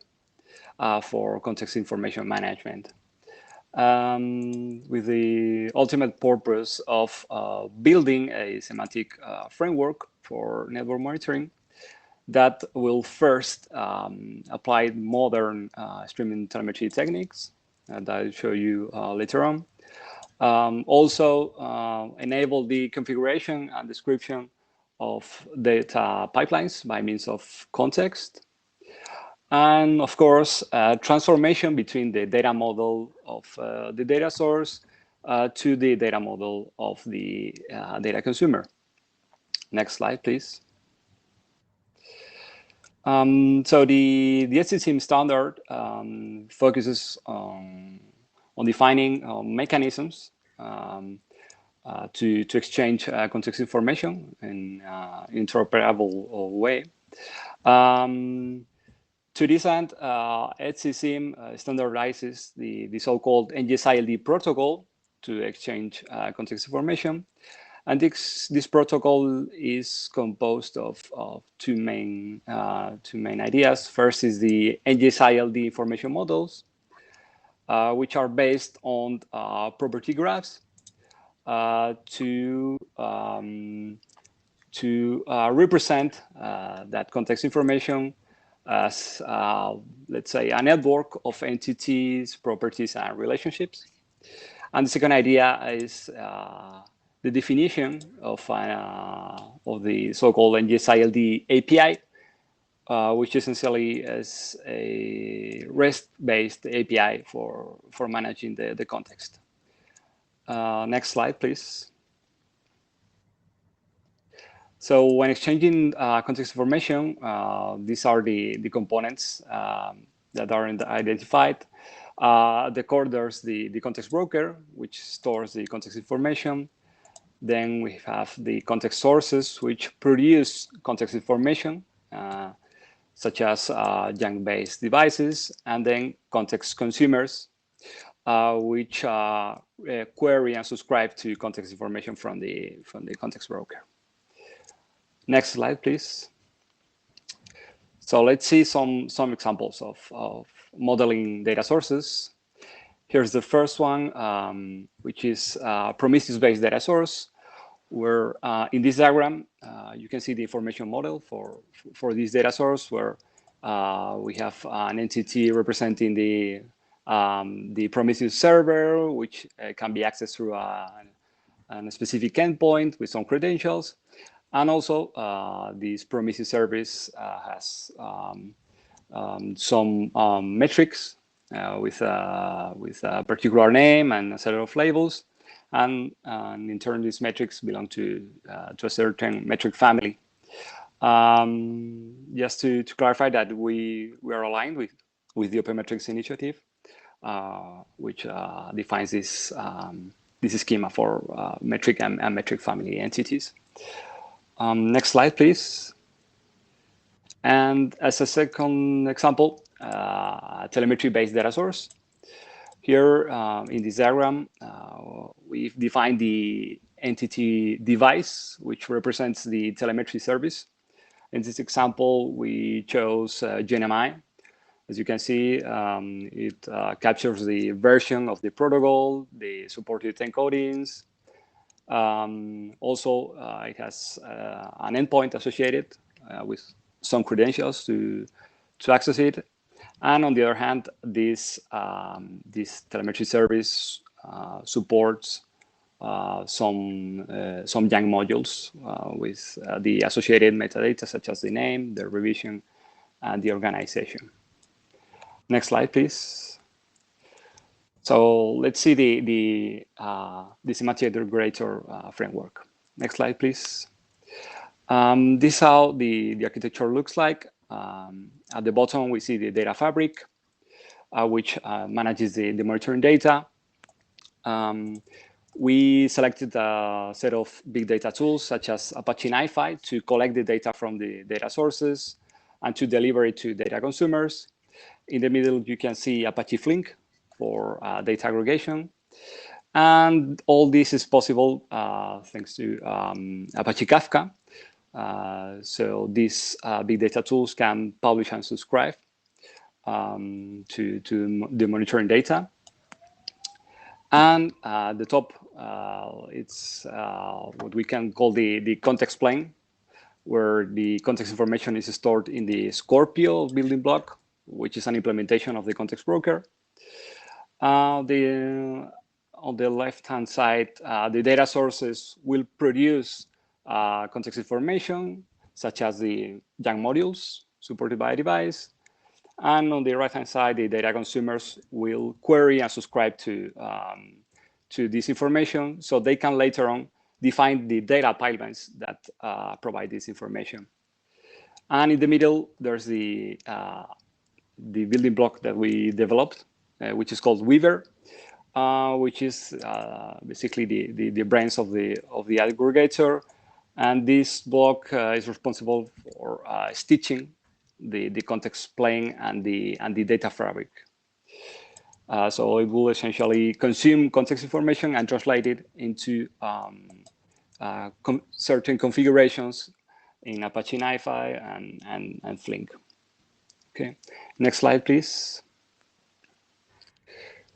for context information management, with the ultimate purpose of building a semantic framework for network monitoring that will first apply modern streaming telemetry techniques that I'll show you later on. Also enable the configuration and description of data pipelines by means of context. And of course, transformation between the data model of the data source to the data model of the data consumer. Next slide, please. So the HCSIM standard focuses on defining mechanisms to exchange context information in interoperable way. To this end, HCSIM standardizes the so-called NGS-ILD protocol to exchange context information. And this protocol is composed of two main ideas. First is the NGS-ILD information models, which are based on property graphs to represent that context information as, let's say, a network of entities, properties, and relationships. And the second idea is the definition of the so-called NGS-ILD API, which essentially is a REST-based API for managing the context. Next slide, please. So when exchanging context information, these are the components that are identified. The core, there's the context broker, which stores the context information. Then we have the context sources, which produce context information, such as Yang-based devices, and then context consumers, which query and subscribe to context information from the context broker. Next slide, please. So let's see some examples of modeling data sources. Here's the first one, which is Prometheus-based data source, where in this diagram, you can see the information model for this data source, where we have an entity representing the Prometheus server, which can be accessed through a specific endpoint with some credentials. And also, this Prometheus service has some metrics with a particular name and a set of labels. And in turn, these metrics belong to a certain metric family. Just to clarify that we are aligned with the Open Metrics Initiative, which defines this schema for metric and metric family entities. Next slide, please. And as a second example, telemetry-based data source. Here in this diagram, we've defined the entity device, which represents the telemetry service. In this example, we chose GNMI. As you can see, it captures the version of the protocol, the supported encodings. Also, it has an endpoint associated with some credentials to access it. And on the other hand, this telemetry service supports some Yang modules with the associated metadata, such as the name, the revision, and the organization. Next slide, please. So let's see the semantic aggregator framework. Next slide, please. This is how the architecture looks like. At the bottom, we see the data fabric, which manages the monitoring data. We selected a set of big data tools, such as Apache NiFi, to collect the data from the data sources and to deliver it to data consumers. In the middle, you can see Apache Flink for data aggregation. And all this is possible thanks to Apache Kafka. So these big data tools can publish and subscribe to the monitoring data. And at the top, it's what we can call the context plane, where the context information is stored in the Scorpio building block, which is an implementation of the context broker. On the left-hand side, the data sources will produce context information, such as the Yang modules supported by a device. And on the right-hand side, the data consumers will query and subscribe to this information, so they can later on define the data pipelines that provide this information. And in the middle, there's the building block that we developed, which is called Weaver, which is basically the brains of the aggregator. And this block is responsible for stitching the context plane and the data fabric. So it will essentially consume context information and translate it into certain configurations in Apache NiFi and Flink. Okay, next slide, please.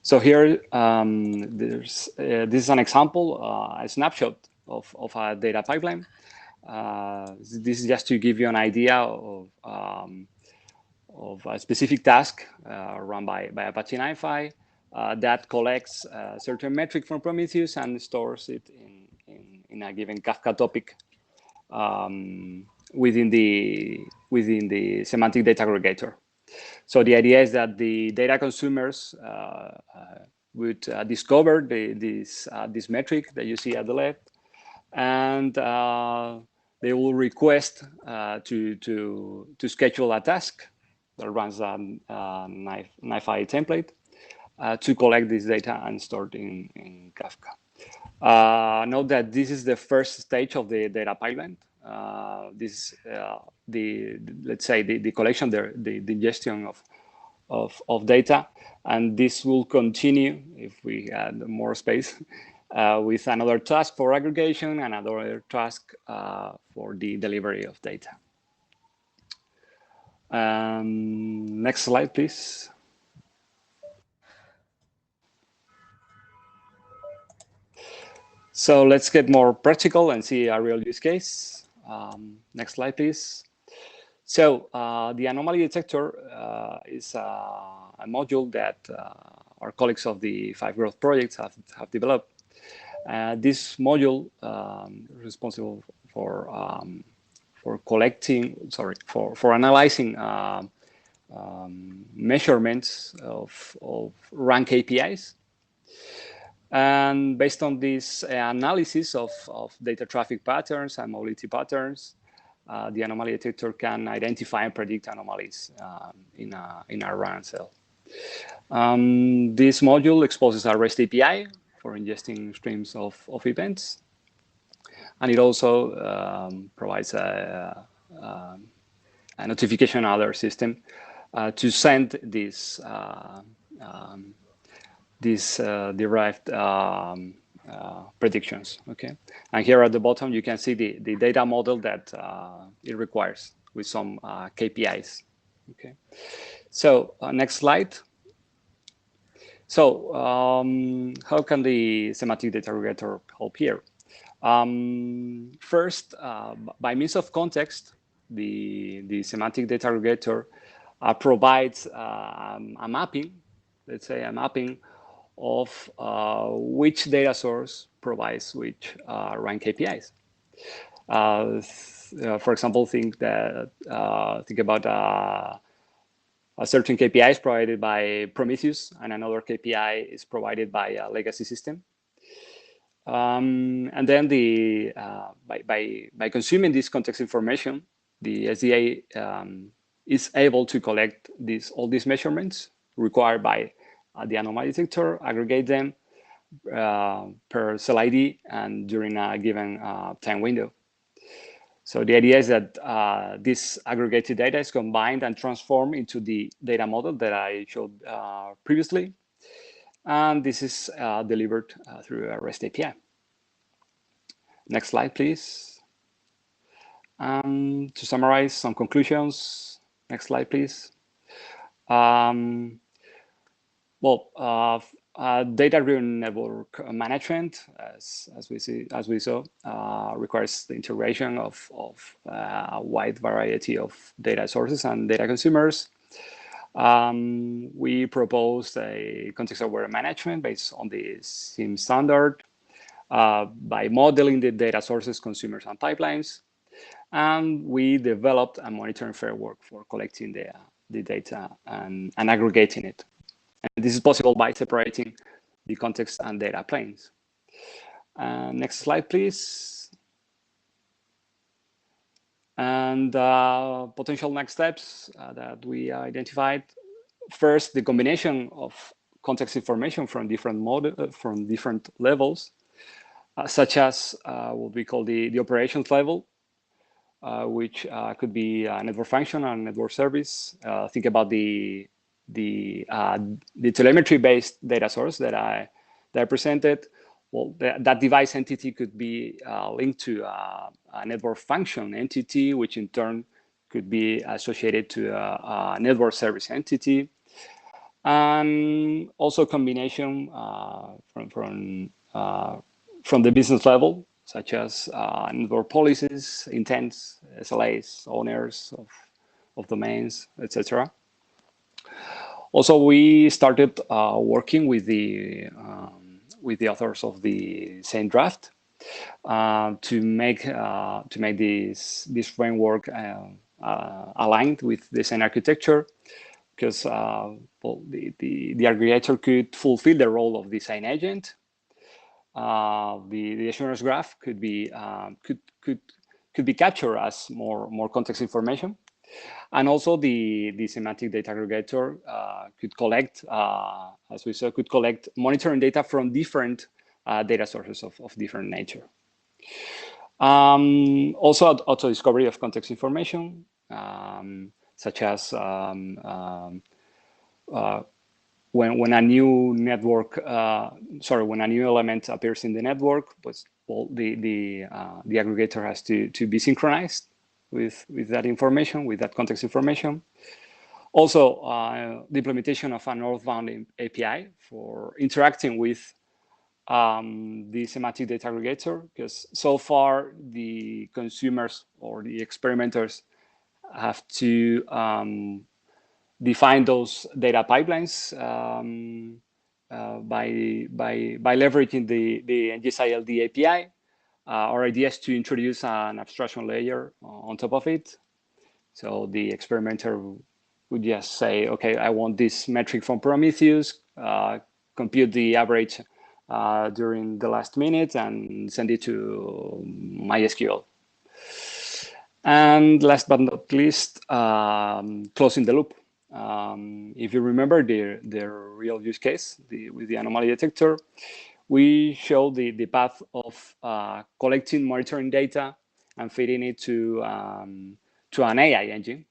So here, this is an example, a snapshot of a data pipeline. This is just to give you an idea of a specific task run by Apache NiFi that collects a certain metric from Prometheus and stores it in a given Kafka topic within the semantic data aggregator. So the idea is that the data consumers would discover this metric that you see at the left, and they will request to schedule a task that runs a NiFi template to collect this data and store it in Kafka. Note that this is the first stage of the data pipeline. This let's say the collection, the ingestion of data, and this will continue if we had more space with another task for aggregation and another task for the delivery of data. Next slide, please. So let's get more practical and see a real use case. Next slide, please. So the anomaly detector is a module that our colleagues of the 5 Growth projects have developed. This module is responsible for collecting, for analyzing measurements of rank KPIs. And based on this analysis of data traffic patterns and mobility patterns, the anomaly detector can identify and predict anomalies in our run cell. This module exposes a REST API for ingesting streams of events, and it also provides a notification alert system to send this derived predictions. Okay, and here at the bottom you can see the data model that it requires with some KPIs. Okay, so next slide. So how can the semantic data aggregator help here? First, by means of context, the semantic data aggregator provides a mapping, let's say a mapping of which data source provides which rank KPIs. For example, think about a certain KPI is provided by Prometheus, and another KPI is provided by a legacy system. And then by consuming this context information, the SDA is able to collect all these measurements required by the anomaly detector, aggregate them per cell ID and during a given time window. So the idea is that this aggregated data is combined and transformed into the data model that I showed previously. And this is delivered through a REST API. Next slide, please. To summarize some conclusions, next slide, please. Data-driven network management, as we saw, requires the integration of a wide variety of data sources and data consumers. We proposed a context-aware management based on the SIEM standard by modeling the data sources, consumers, and pipelines. And we developed a monitoring framework for collecting the data and aggregating it. And this is possible by separating the context and data planes. Next slide, please. And potential next steps that we identified. First, the combination of context information from different levels, such as what we call the operations level, which could be a network function and network service. Think about the telemetry-based data source that I presented. Well, that device entity could be linked to a network function entity, which in turn could be associated to a network service entity, and also combination from the business level, such as network policies, intents, SLAs, owners of domains, etc. Also, we started working with the authors of the same draft to make this framework aligned with the same architecture, because well, the aggregator could fulfill the role of design agent. The assurance graph could be captured as more context information, and also the semantic data aggregator could collect, as we said, could collect monitoring data from different data sources of different nature. Also, auto discovery of context information, such as when a new network, when a new element appears in the network, well, the aggregator has to be synchronized with that information, with that context information. Also, the implementation of a northbound API for interacting with the semantic data aggregator, because so far the consumers or the experimenters have to define those data pipelines by leveraging the NGSILD API. Our idea is to introduce an abstraction layer on top of it. So the experimenter would just say, okay, I want this metric from Prometheus, compute the average during the last minute and send it to MySQL. And last but not least, closing the loop. If you remember the real use case with the anomaly detector, we show the path of collecting monitoring data and feeding it to an AI engine.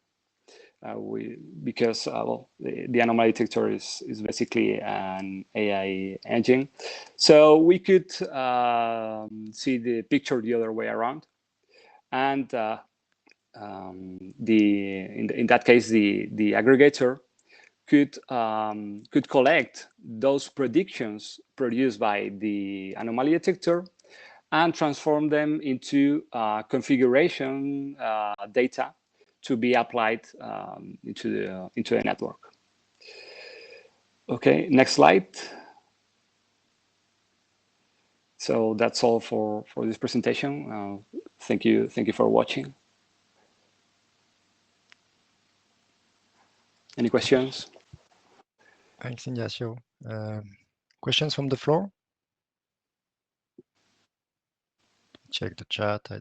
Because well, the anomaly detector is basically an AI engine, so we could see the picture the other way around, and in that case, the aggregator could collect those predictions produced by the anomaly detector and transform them into configuration data to be applied into the network. Okay, next slide. So that's all for this presentation. Thank you for watching. Any questions? Thanks, Ignacio. Questions from the floor? Check the chat. I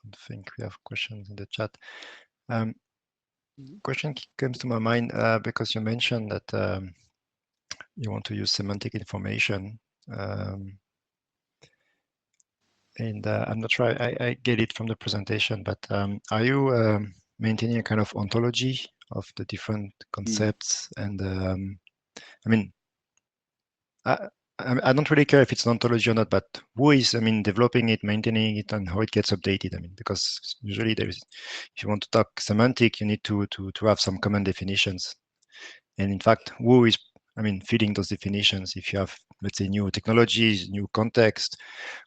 don't think we have questions in the chat. Question comes to my mind because you mentioned that you want to use semantic information. And I'm not sure I get it from the presentation, but are you maintaining a kind of ontology of the different concepts? And I mean, I don't really care if it's an ontology or not, but who is, developing it, maintaining it, and how it gets updated? Because usually if you want to talk semantic, you need to have some common definitions. And in fact, who is, feeding those definitions? If you have, let's say, new technologies, new context,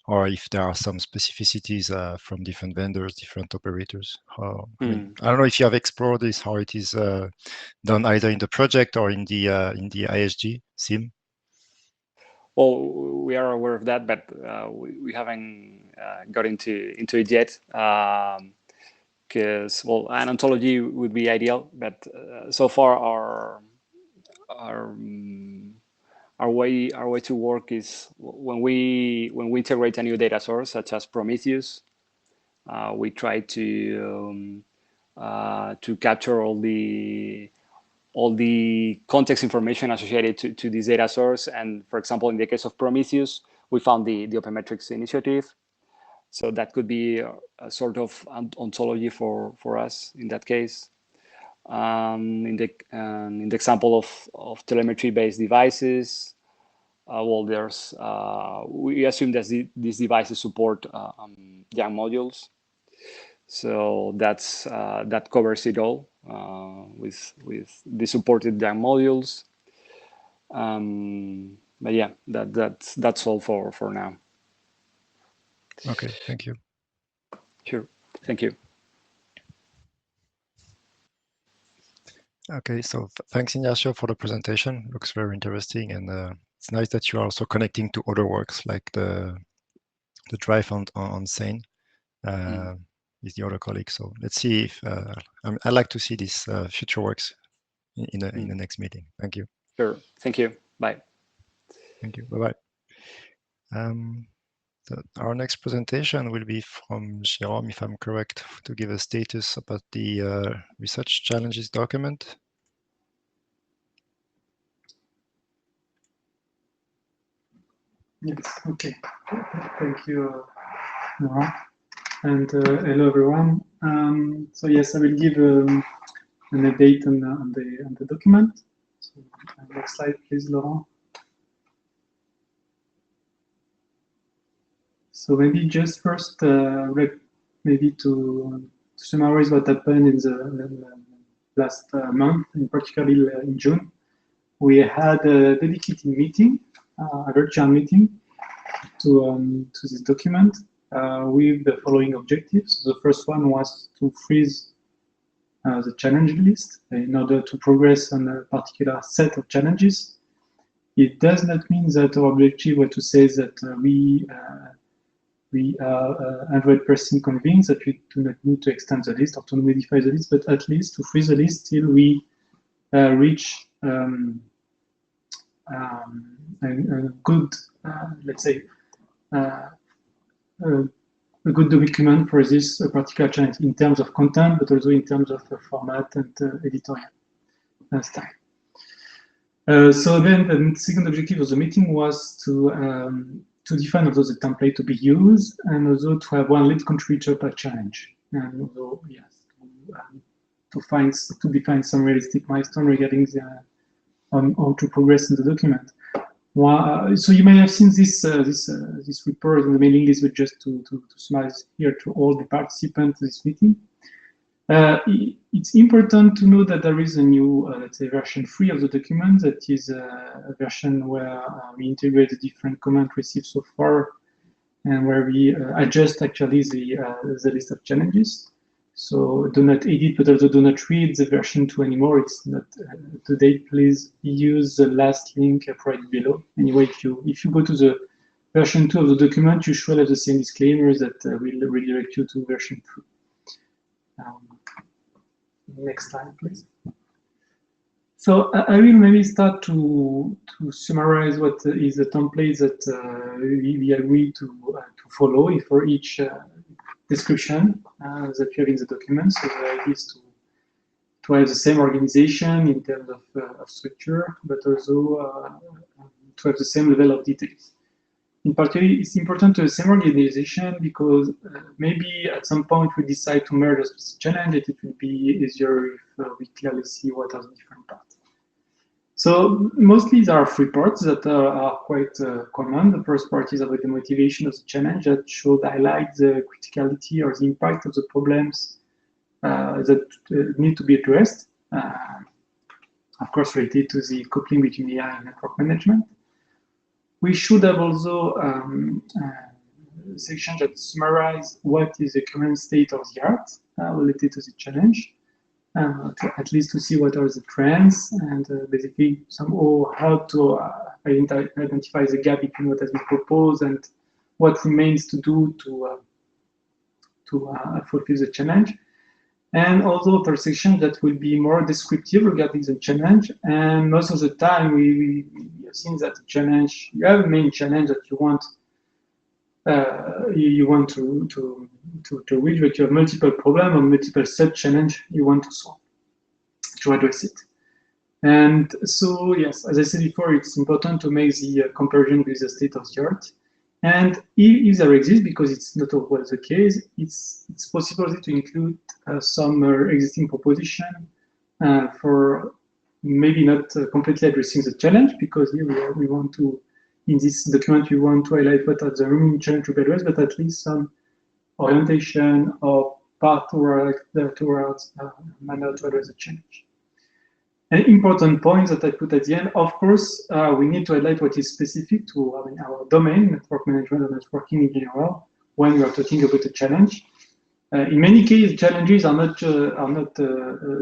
or if there are some specificities from different vendors, different operators. I don't know if you have explored this, how it is done either in the project or in the ISG SIM. Well, we are aware of that, but we haven't got into it yet. Because well, an ontology would be ideal, but so far our way to work is when we integrate a new data source such as Prometheus, we try to capture all the context information associated to this data source. And for example, in the case of Prometheus, we found the OpenMetrics initiative. So that could be a sort of ontology for us in that case. In the example of telemetry-based devices, well, there's we assume that these devices support YAM modules. So that covers it all with the supported YAM modules. But yeah, that's all for now. Okay, thank you. Sure, thank you. Okay, so thanks, Ignacio, for the presentation. Looks very interesting, and it's nice that you are also connecting to other works like the the drive on SANE with the other colleagues. So let's see if I'd like to see this future works in the next meeting. Thank you. Sure. Thank you. Bye. Thank you. Bye bye. Our next presentation will be from Jérôme, if I'm correct, to give a status about the research challenges document. Yes, okay. Thank you, Laurent. And hello, everyone. So yes, I will give an update on the document. So, next slide, please, Laurent. So maybe just first, maybe to summarize what happened in the last month, in particularly in June. We had a dedicated meeting, a virtual meeting, to this document with the following objectives. The first one was to freeze the challenge list in order to progress on a particular set of challenges. It does not mean that our objective was to say that we are 100% convinced that we do not need to extend the list or to modify the list, but at least to freeze the list till we reach a good, let's say, a good document for this particular challenge in terms of content, but also in terms of format and editorial style. So then the second objective of the meeting was to define also the template to be used and also to have one lead contributor per challenge. And also, yes, to define some realistic milestone regarding on how to progress in the document. So you may have seen this this report and the mailing list, but just to summarize here to all the participants of this meeting. It's important to know that there is a new, let's say, version 3 of the document. That is a version where we integrate the different comments received so far, and where we adjust actually the list of challenges. So do not edit, but also do not read the version 2 anymore. It's not to date. Please use the last link provided below. Anyway, if you go to the version 2 of the document, you should have the same disclaimers that will redirect you to version 3. Next slide, please. So I will maybe start to summarize what is the template that we agree to follow for each description that you have in the document. So the idea is to have the same organization in terms of structure, but also to have the same level of details. In particular, it's important to have the same organization because maybe at some point we decide to merge a challenge, it will be easier if we clearly see what are the different parts. So mostly there are 3 parts that are quite common. The first part is about the motivation of the challenge that should highlight the criticality or the impact of the problems that need to be addressed, of course related to the coupling between AI and network management. We should have also sections that summarize what is the current state of the art related to the challenge, at least to see what are the trends and basically somehow how to identify the gap between what has been proposed and what remains to do to fulfill the challenge. And also other sections that will be more descriptive regarding the challenge. And most of the time, we have seen that the challenge, you have a main challenge that you want to reach, but you have multiple problems or multiple sub-challenge you want to solve to address it. And so, yes, as I said before, it's important to make the comparison with the state of the art. And if there exists, because it's not always the case, it's possible to include some existing proposition for maybe not completely addressing the challenge, because here we want to, in this document, we want to highlight what are the remaining challenges to be addressed, but at least some orientation or path towards manner to address the challenge. An important point that I put at the end, of course, we need to highlight what is specific to our domain, network management and networking in general, when we are talking about a challenge. In many cases, challenges are not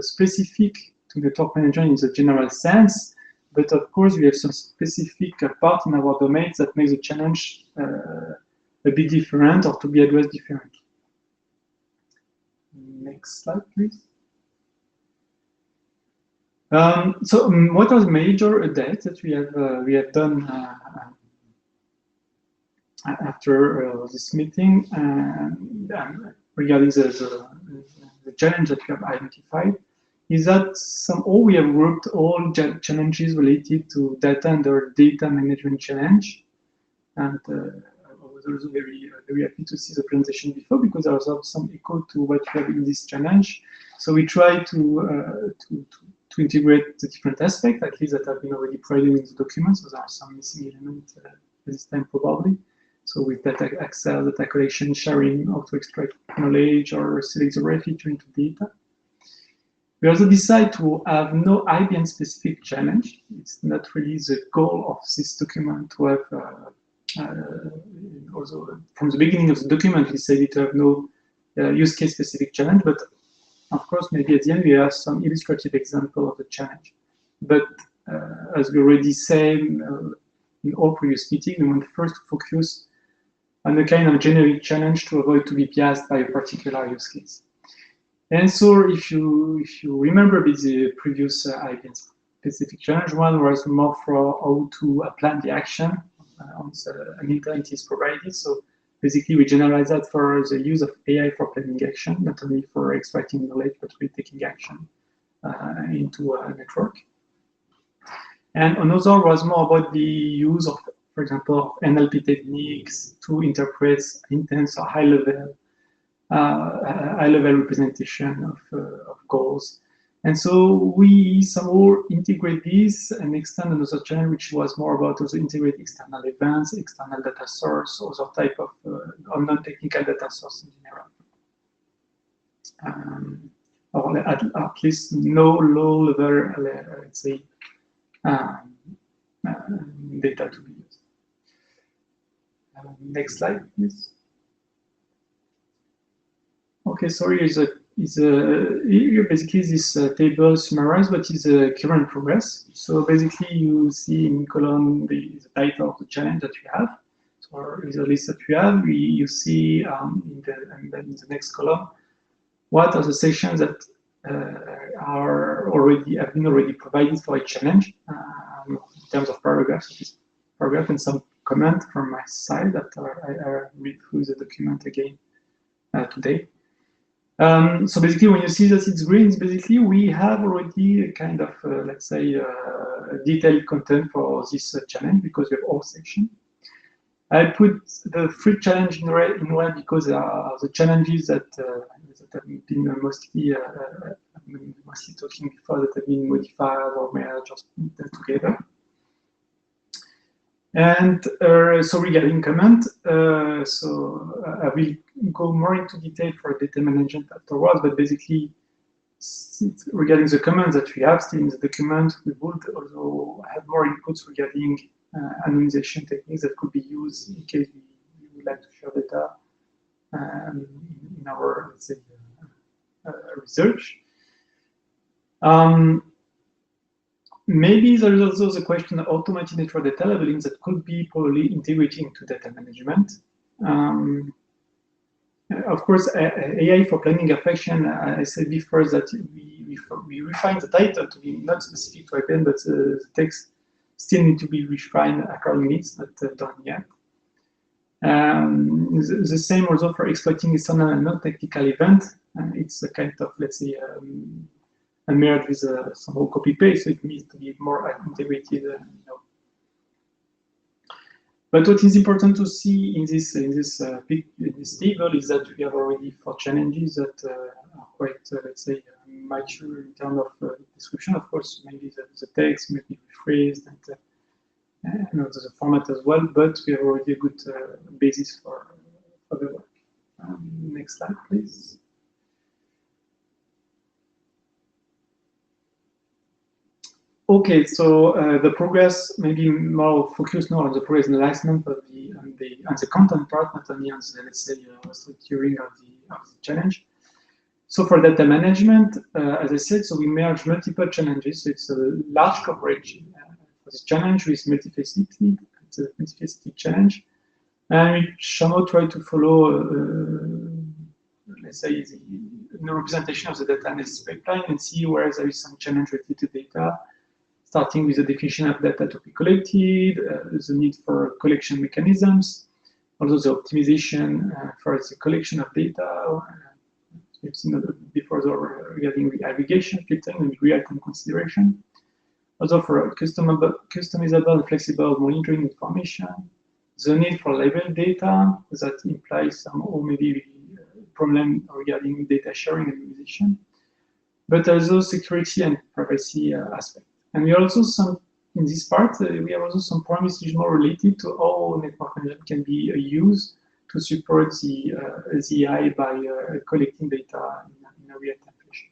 specific to network management in the general sense, but of course, we have some specific part in our domains that makes the challenge a bit different or to be addressed differently. Next slide, please. What are the major updates that we have done after this meeting regarding the challenge that we have identified? Is that somehow we have grouped all challenges related to data under data management challenge, and I was also very happy to see the presentation before, because there was also some echo to what we have in this challenge. So we try to integrate the different aspects, at least that have been already provided in the document. So there are some missing elements at this time probably. So with data access, data collection, sharing, how to extract knowledge or select the right feature into data. We also decide to have no IBM specific challenge. It's not really the goal of this document to have, also from the beginning of the document, we decided to have no use case specific challenge, but of course, maybe at the end we have some illustrative example of the challenge. But as we already said in all previous meetings, we want first to focus on a kind of generic challenge to avoid to be biased by a particular use case. And so if you remember the previous IBM specific challenge, one was more for how to plan the action once an intent is provided. So basically we generalize that for the use of AI for planning action, not only for extracting knowledge, but really taking action into a network. And another was more about the use of, for example, NLP techniques to interpret intents or high-level representation of goals. And so we somehow integrate this and extend another challenge, which was more about also integrate external events, external data source, other type of non-technical data source in general. Or at least no low-level, let's say, data to be used. Next slide, please. Okay, sorry, here basically this table summarized what is the current progress. So basically you see in column the title of the challenge that we have. So is a list that we have. You see and then in the next column, what are the sections that have been already provided for a challenge in terms of paragraphs. Paragraph and some comment from my side that I read through the document again today. So basically, when you see that it's green, basically we have already a kind of, let's say, detailed content for this challenge because we have all sections. I put the free challenge in red because they are the challenges that have been mostly talking before, that have been modified or merged or put together. And so regarding comment, so I will go more into detail for data management afterwards, but basically regarding the comments that we have still in the document, we would also have more inputs regarding anonymization techniques that could be used in case we would like to share data in our, let's say, research. Maybe there is also the question of automated network data labeling that could be probably integrating to data management. Of course, AI for planning affection, I said before that we refine the title to be not specific to IBM, but the text still need to be refined accordingly. It's not done yet. The same also for exploiting external and non-technical event. It's a kind of, let's say, a mirrored with somehow copy-paste, so it needs to be more integrated. But what is important to see in this table is that we have already 4 challenges that are quite, let's say, mature in terms of description. Of course, maybe the text may be rephrased and the format as well, but we have already a good basis for the work. Next slide, please. Okay, so the progress, maybe more focused now on the progress in the last month of on the content part, not only on the, let's say, structuring of the challenge. So for data management, as I said, so we merge multiple challenges. So it's a large coverage for this challenge with multifaceted. It's a multifaceted challenge. And we somehow try to follow, let's say, the representation of the data analysis pipeline and see where there is some challenge related to data, starting with the definition of data to be collected, the need for collection mechanisms, also the optimization for the collection of data. We've seen before regarding the aggregation, filtering, and real-time consideration. Also for customizable and flexible monitoring information, the need for label data that implies some or maybe problem regarding data sharing and utilization, but also security and privacy aspect. And we also in this part, we have also some promises more related to how network management can be used to support the AI by collecting data in a real-time fashion.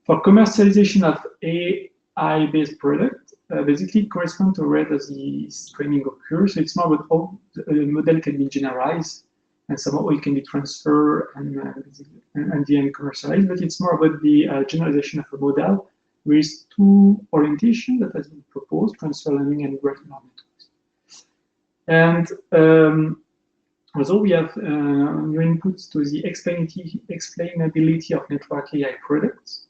For commercialization of AI-based product, basically correspond to where does the training occur. So it's more about how the model can be generalized and somehow it can be transferred and then commercialized. But it's more about the generalization of a model with two orientations that has been proposed: transfer learning and growth neural networks. And also we have new inputs to the explainability of network AI products.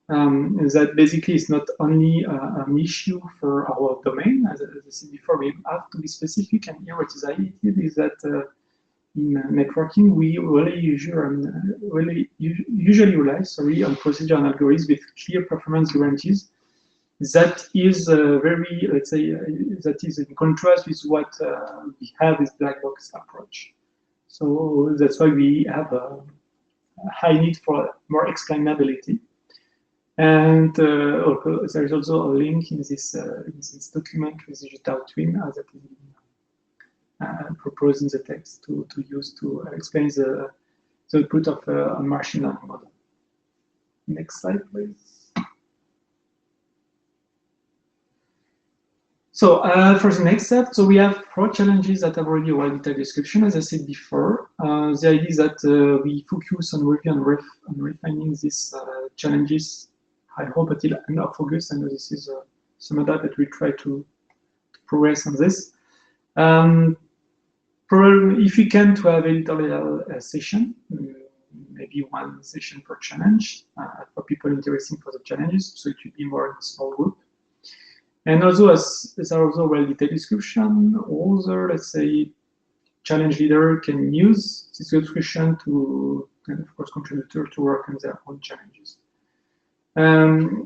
That basically is not only an issue for our domain, as I said before, we have to be specific, and here what is IETF is that in networking, we really usually rely on procedure and algorithms with clear performance guarantees. That is very, let's say, that is in contrast with what we have with black box approach. So that's why we have a high need for more explainability. And there is also a link in this document with digital twin as it is proposed in the text to use to explain the output of a machine learning model. Next slide, please. So for the next step, so we have 4 challenges that have already a well-detailed description. As I said before, the idea is that we focus on review and refining these challenges. I hope until end of August. I know this is some of that, but we try to progress on this. Probably, if we can, to have editorial session, maybe 1 session per challenge for people interested for the challenges, so it will be more in a small group. And also, as there are also well-detailed description, other, let's say, challenge leader can use this description to, and of course, contributor to work on their own challenges. The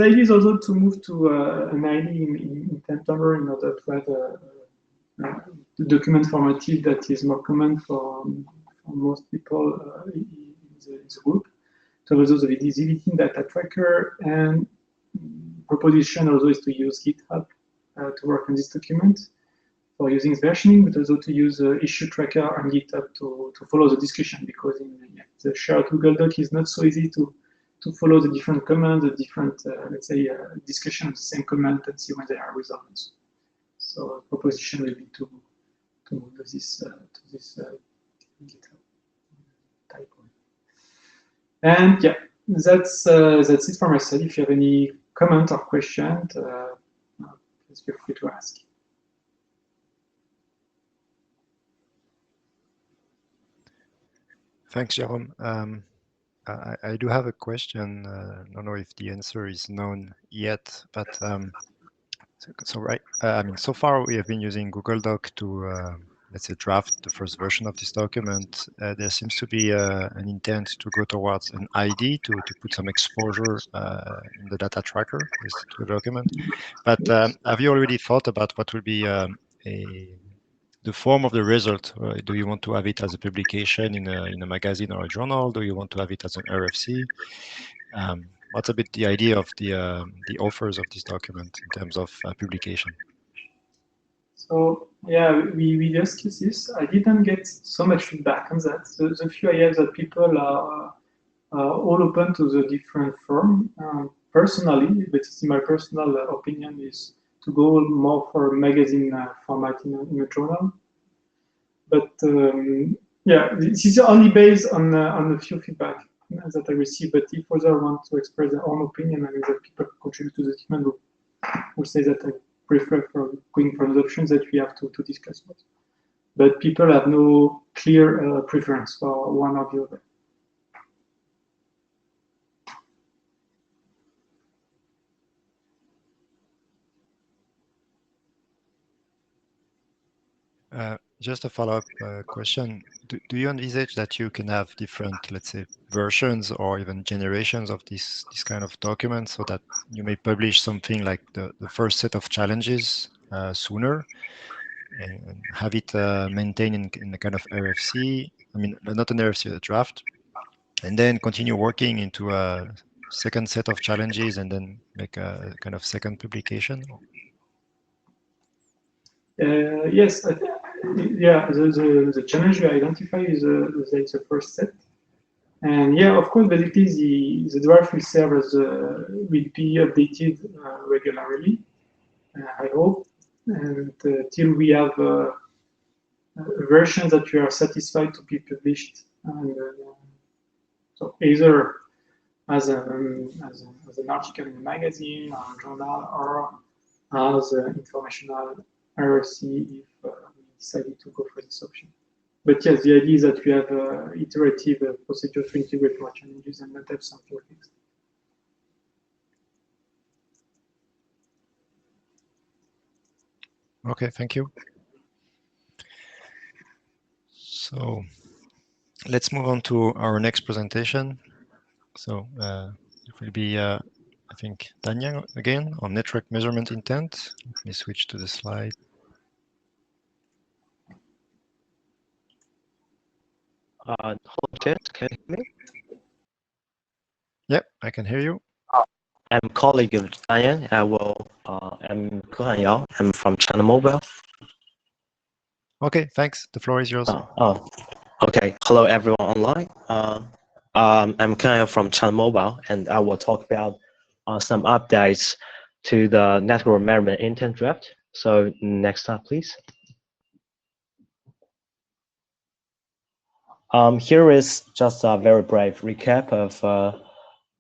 idea is also to move to an ID in September in order to have the document formatted that is more common for most people in the group. So also the visibility data tracker, and proposition also is to use GitHub to work on this document for using versioning, but also to use issue tracker on GitHub to follow the discussion, because in the shared Google Doc is not so easy to follow the different commands, the different, let's say, discussion of the same command and see when they are resolved. So proposition will be to move this to this GitHub type one. And yeah, that's it for my side. If you have any comment or question, please feel free to ask. Thanks, Jérôme. I do have a question. I don't know if the answer is known yet, but so far we have been using Google Doc to let's say draft the first version of this document. There seems to be an intent to go towards an ID to put some exposure in the data tracker to the document. But have you already thought about what will be the form of the result? Do you want to have it as a publication in a magazine or a journal? Do you want to have it as an RFC? What's a bit the idea of the authors of this document in terms of publication? So yeah, we discussed this. I didn't get so much feedback on that. The few I have that people are all open to the different form. Personally, but it's my personal opinion, is to go more for magazine format in a journal. But yeah, this is only based on a few feedback that I received. But if others want to express their own opinion, I mean that people contribute to the document will say that prefer for going for those options that we have to discuss about. But people have no clear preference for one or the other. Just a follow-up question. Do you envisage that you can have different, let's say, versions or even generations of this kind of documents, so that you may publish something like the first set of challenges sooner and have it maintained in a kind of RFC? I mean, not an RFC, a draft, and then continue working into a second set of challenges and then make a kind of second publication? Yes, yeah, the challenge we identify is the first set. And yeah, of course, basically the draft will serve as will be updated regularly, I hope, and till we have a version that we are satisfied to be published. And so either as an article in a magazine or a journal, or as an informational RFC if we decided to go for this option. But yes, the idea is that we have iterative procedure to integrate more challenges and not have something fixed. Okay, thank you. So let's move on to our next presentation. So it will be, I think, Tanya again on network measurement intent. Let me switch to the slide. Hello, Jet. Can you hear me? Yep, I can hear you. I'm colleague of Diane. I'm Kuhan Yao. I'm from China Mobile. Okay, thanks. The floor is yours. Okay. Hello, everyone online. I'm Kuhan Yao from China Mobile, and I will talk about some updates to the network measurement intent draft. So next slide, please. Here is just a very brief recap of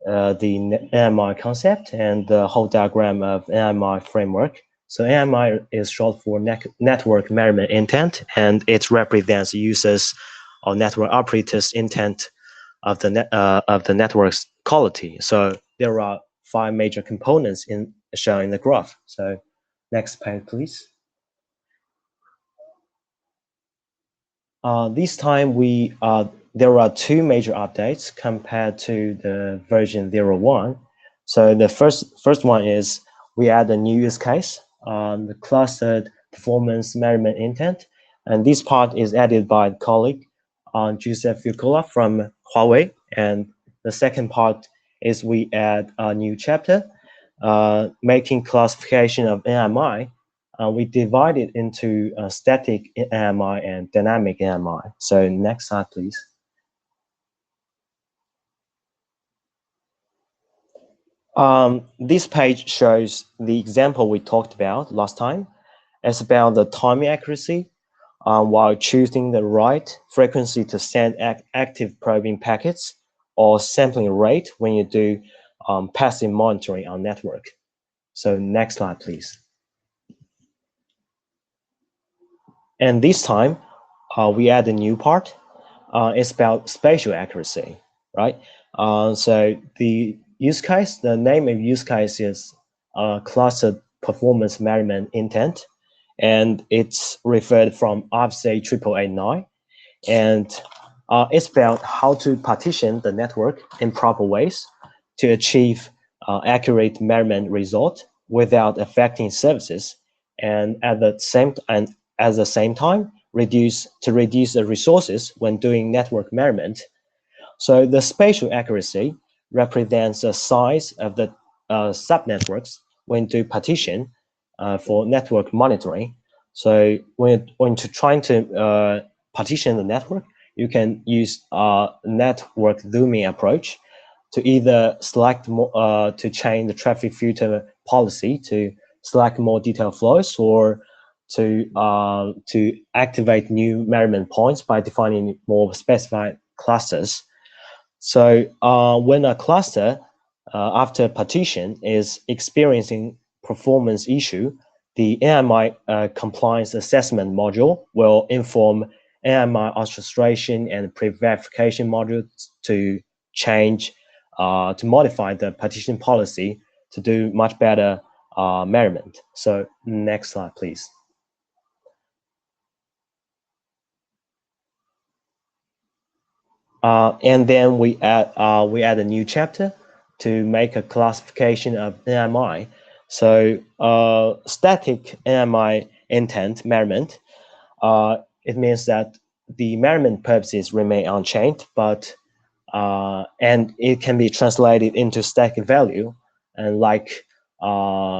the NMI concept and the whole diagram of NMI framework. So NMI is short for network measurement intent, and it represents users or network operators' intent of the network's quality. So there are 5 major components shown in the graph. So next page, please. This time there are 2 major updates compared to the version 0.1. So the first one is we add a new use case, the clustered performance measurement intent, and this part is added by the colleague Joseph Fucola from Huawei. And the second part is we add a new chapter, making classification of NMI. We divide it into static NMI and dynamic NMI. So next slide, please. This page shows the example we talked about last time. It's about the timing accuracy while choosing the right frequency to send active probing packets, or sampling rate when you do passive monitoring on network. So next slide, please. And this time, we add a new part. It's about spatial accuracy, right? So the use case, the name of use case is clustered performance measurement intent, and it's referred from RFC 8889. And it's about how to partition the network in proper ways to achieve accurate measurement result without affecting services, and at the same time reduce the resources when doing network measurement. So the spatial accuracy represents the size of the subnetworks when do partition for network monitoring. So when trying to partition the network, you can use a network zooming approach to either select more, to change the traffic filter policy to select more detailed flows, or to activate new measurement points by defining more specified clusters. So when a cluster after partition is experiencing performance issue, the AMI compliance assessment module will inform AMI orchestration and pre-verification modules to change, to modify the partition policy to do much better measurement. So next slide, please. And then we add a new chapter to make a classification of AMI. So static AMI intent measurement, it means that the measurement purposes remain unchanged, but and it can be translated into static value. And like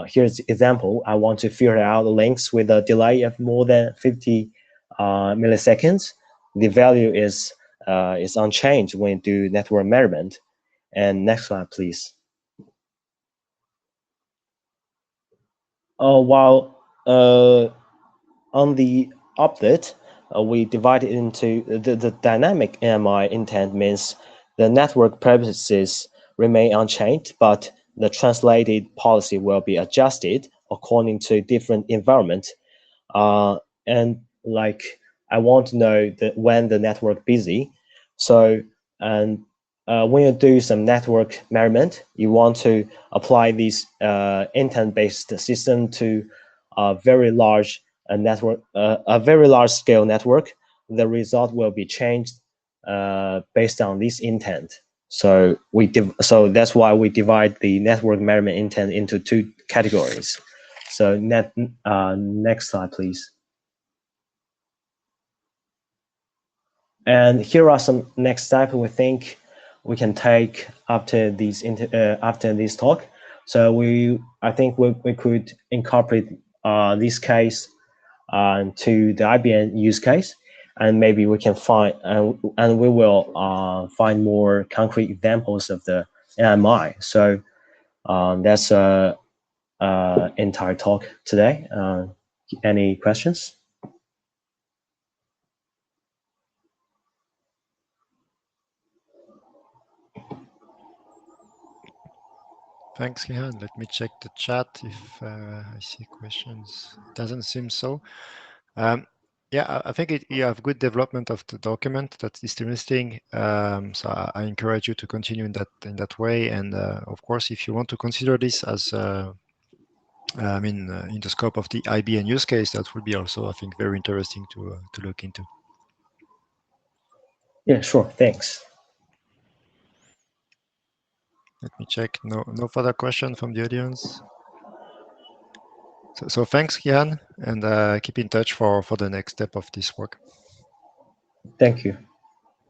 here's the example. I want to filter out the links with a delay of more than 50 milliseconds. The value is unchanged when you do network measurement. And next slide, please. While on the update, we divide it into the dynamic AMI intent means the network purposes remain unchanged, but the translated policy will be adjusted according to different environment. And like I want to know that when the network busy. So and when you do some network measurement, you want to apply this intent-based system to a very large network, a very large scale network. The result will be changed based on this intent. So so that's why we divide the network measurement intent into two categories. So next slide, please. And here are some next steps we think we can take after this talk. So I think we could incorporate this case to the IBM use case, and maybe we can find and we will find more concrete examples of the AMI. So that's entire talk today. Any questions? Thanks, Johan. Let me check the chat if I see questions. Doesn't seem so. Yeah, I think you have good development of the document. That's interesting. So I encourage you to continue in that way. And of course, if you want to consider this as in the scope of the IBM use case, that would be also, I think, very interesting to look into. Yeah, sure. Thanks. Let me check. No further question from the audience. So thanks, Jan, and keep in touch for the next step of this work. Thank you.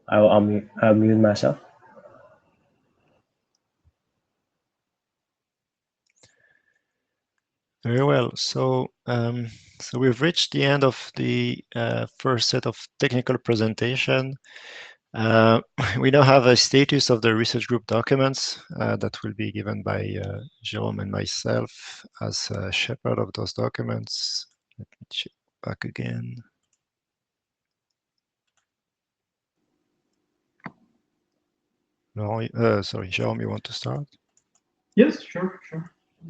I'll mute myself. Very well. So so we've reached the end of the first set of technical presentation. We now have a status of the research group documents that will be given by Jérôme and myself as shepherd of those documents. Let me check back again. Sorry, Jérôme, you want to start? Yes, sure.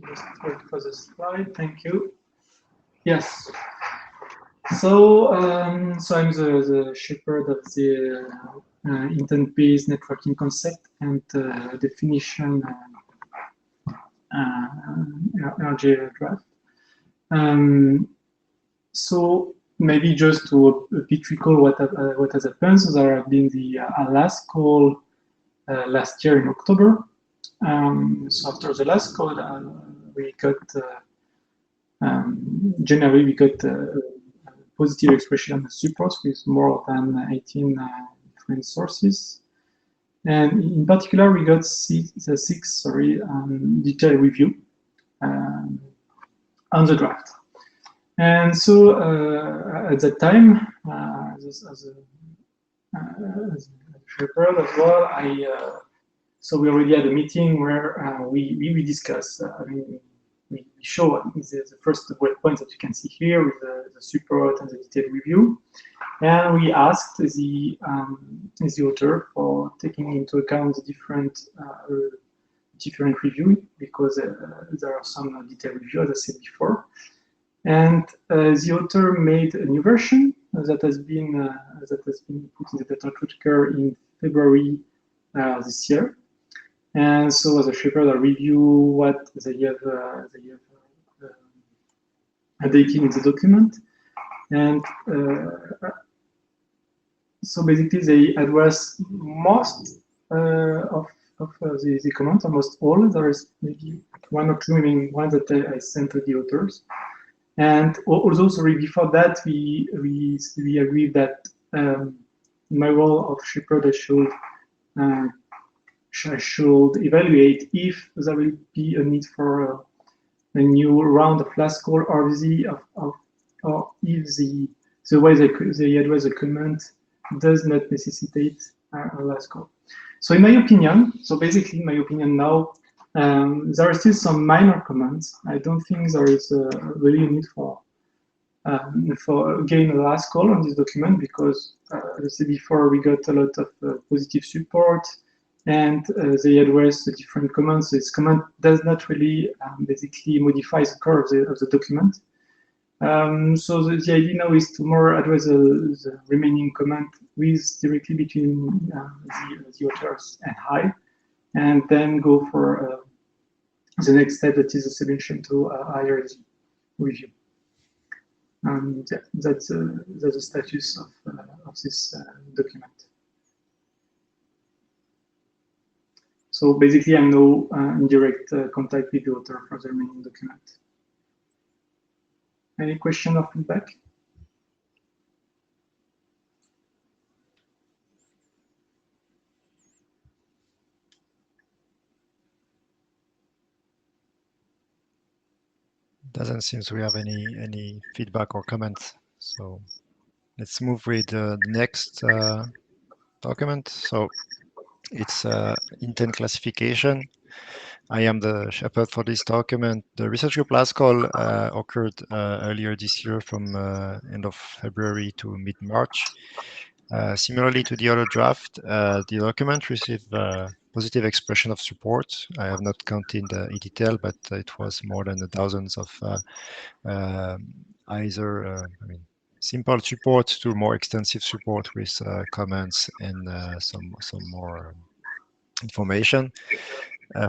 Just wait for the slide. Thank you. Yes. So, so I'm the shepherd of the intent-based networking concept and definition RJ draft. So maybe just to a bit recall what has happened. So there have been the last call last year in October. So after the last call, we got generally we got positive expression support with more than 18 different sources, and in particular we got six detailed review on the draft. And so at that time, as a shepherd as well, so we already had a meeting where we discussed. We show the first bullet point that you can see here with the support and the detailed review, and we asked the author for taking into account the different review, because there are some detailed review, as I said before. And the author made a new version that has been put in the data tracker in February this year. And so as a shepherd, I review what they have updated in the document. And so basically they address most of the comments, almost all. There is maybe one or two remaining ones that I sent to the authors. And also, sorry, before that, we agreed that in my role of shepherd, I should evaluate if there will be a need for a new round of last call, or if the way they address the comment does not necessitate a last call. So in my opinion, basically in my opinion now, there are still some minor comments. I don't think there is really a need for again a last call on this document, because as I said before, we got a lot of positive support, and they address the different comments. This comment does not really basically modify the core of the document. So the idea now is to more address the remaining comment with directly between the authors and I, and then go for the next step, that is the submission to IRG review. And yeah, that's the status of this document. So basically, I'm now in direct contact with the author for the remaining document. Any question or feedback? Doesn't seem we have any feedback or comments. So let's move with the next document. So it's intent classification. I am the shepherd for this document. The research group last call occurred earlier this year from end of February to mid-March. Similarly to the other draft, the document received positive expression of support. I have not counted in detail, but it was more than thousands of either simple support to more extensive support with comments and some more information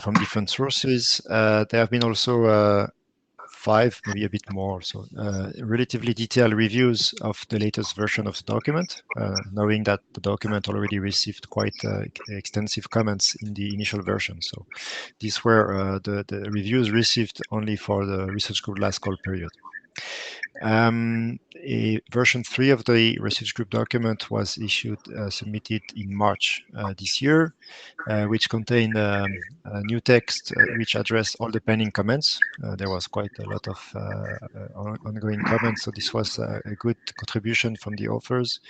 from different sources. There have been also 5, maybe a bit more, so relatively detailed reviews of the latest version of the document, knowing that the document already received quite extensive comments in the initial version. So these were the reviews received only for the research group last call period. Version 3 of the research group document was submitted in March this year, which contained a new text which addressed all the pending comments. There was quite a lot of ongoing comments, so this was a good contribution from the authors.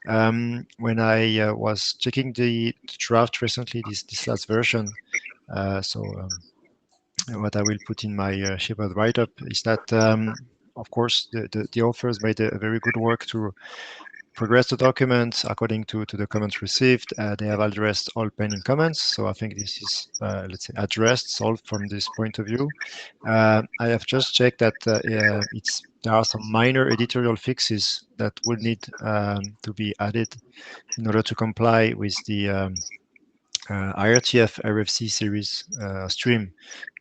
When I was checking the draft recently, this last version, what I will put in my shepherd write-up is that of course, the authors made a very good work to progress the document according to the comments received. They have addressed all pending comments. So I think this is, let's say, solved from this point of view. I have just checked that there are some minor editorial fixes that would need to be added in order to comply with the IRTF RFC series stream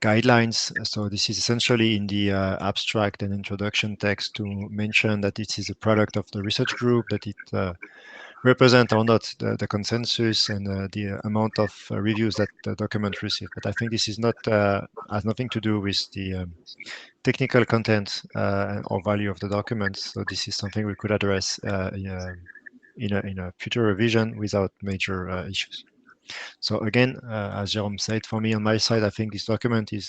guidelines. So this is essentially in the abstract and introduction text to mention that it is a product of the research group, that it represents or not the consensus and the amount of reviews that the document received. But I think this is not has nothing to do with the technical content or value of the document. So this is something we could address in a future revision without major issues. So again, as Jérôme said, for me on my side, I think this document is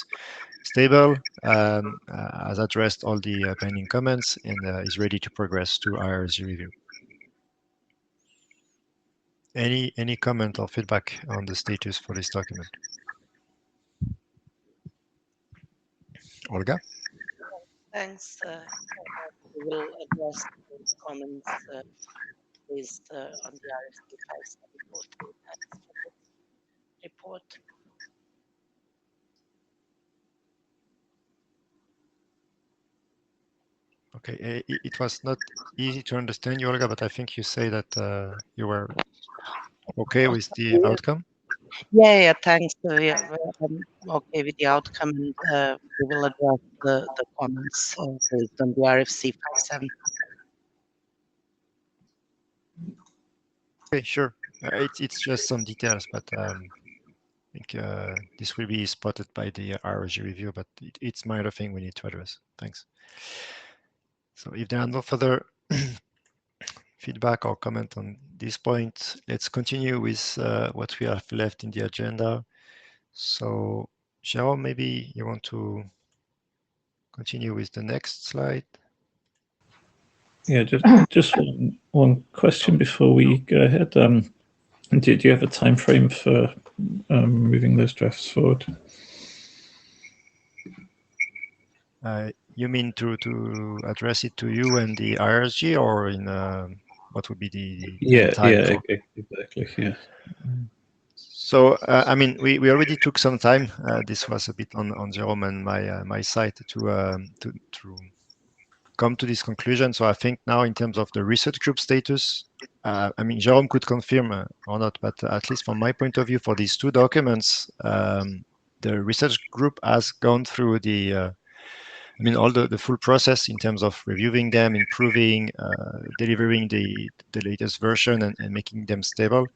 stable, has addressed all the pending comments, and is ready to progress to IRG review. Any comment or feedback on the status for this document? Olga? Thanks. We will address those comments based on the RFC 574 report. Okay, it was not easy to understand you, Olga, but I think you say that you were okay with the outcome. Yeah, thanks. Yeah, well, I'm okay with the outcome, and we will address the comments based on the RFC 57. Okay, sure. It's just some details, but I think this will be spotted by the ROG review, but it's minor thing we need to address. Thanks. So if there are no further feedback or comment on this point, let's continue with what we have left in the agenda. So Jérôme, maybe you want to continue with the next slide. Yeah, just one question before we go ahead. Do you have a time frame for moving those drafts forward? You mean to address it to you and the IRG, or in what would be the time for? Exactly. Yeah. So I mean, we already took some time. This was a bit on Jérôme and my side to come to this conclusion. So I think now in terms of the research group status, I mean, Jérôme could confirm or not, but at least from my point of view, for these two documents, the research group has gone through I mean, all the full process in terms of reviewing them, improving, delivering the latest version and making them stable.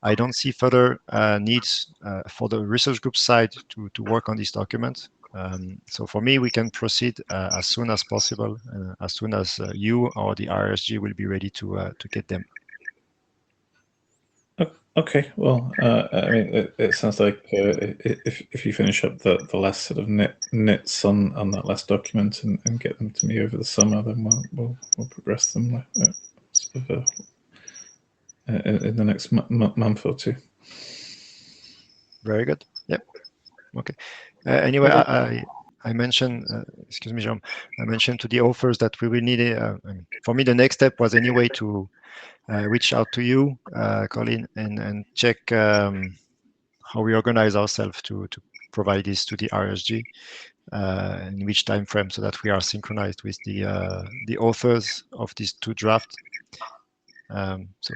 I don't see further needs for the research group side to work on this document. So for me, we can proceed as soon as possible, as soon as you or the RSG will be ready to get them. Okay, well, I mean, it sounds like if you finish up the last sort of nits on that last document and get them to me over the summer, then we'll progress them sort of, in the next month or two. Very good. Yep. Okay. Anyway, I mentioned, excuse me, Jérôme, I mentioned to the authors that we will need for me, the next step was anyway to reach out to you, Colin, and check how we organize ourselves to provide this to the RSG, in which time frame, so that we are synchronized with the authors of these two drafts. So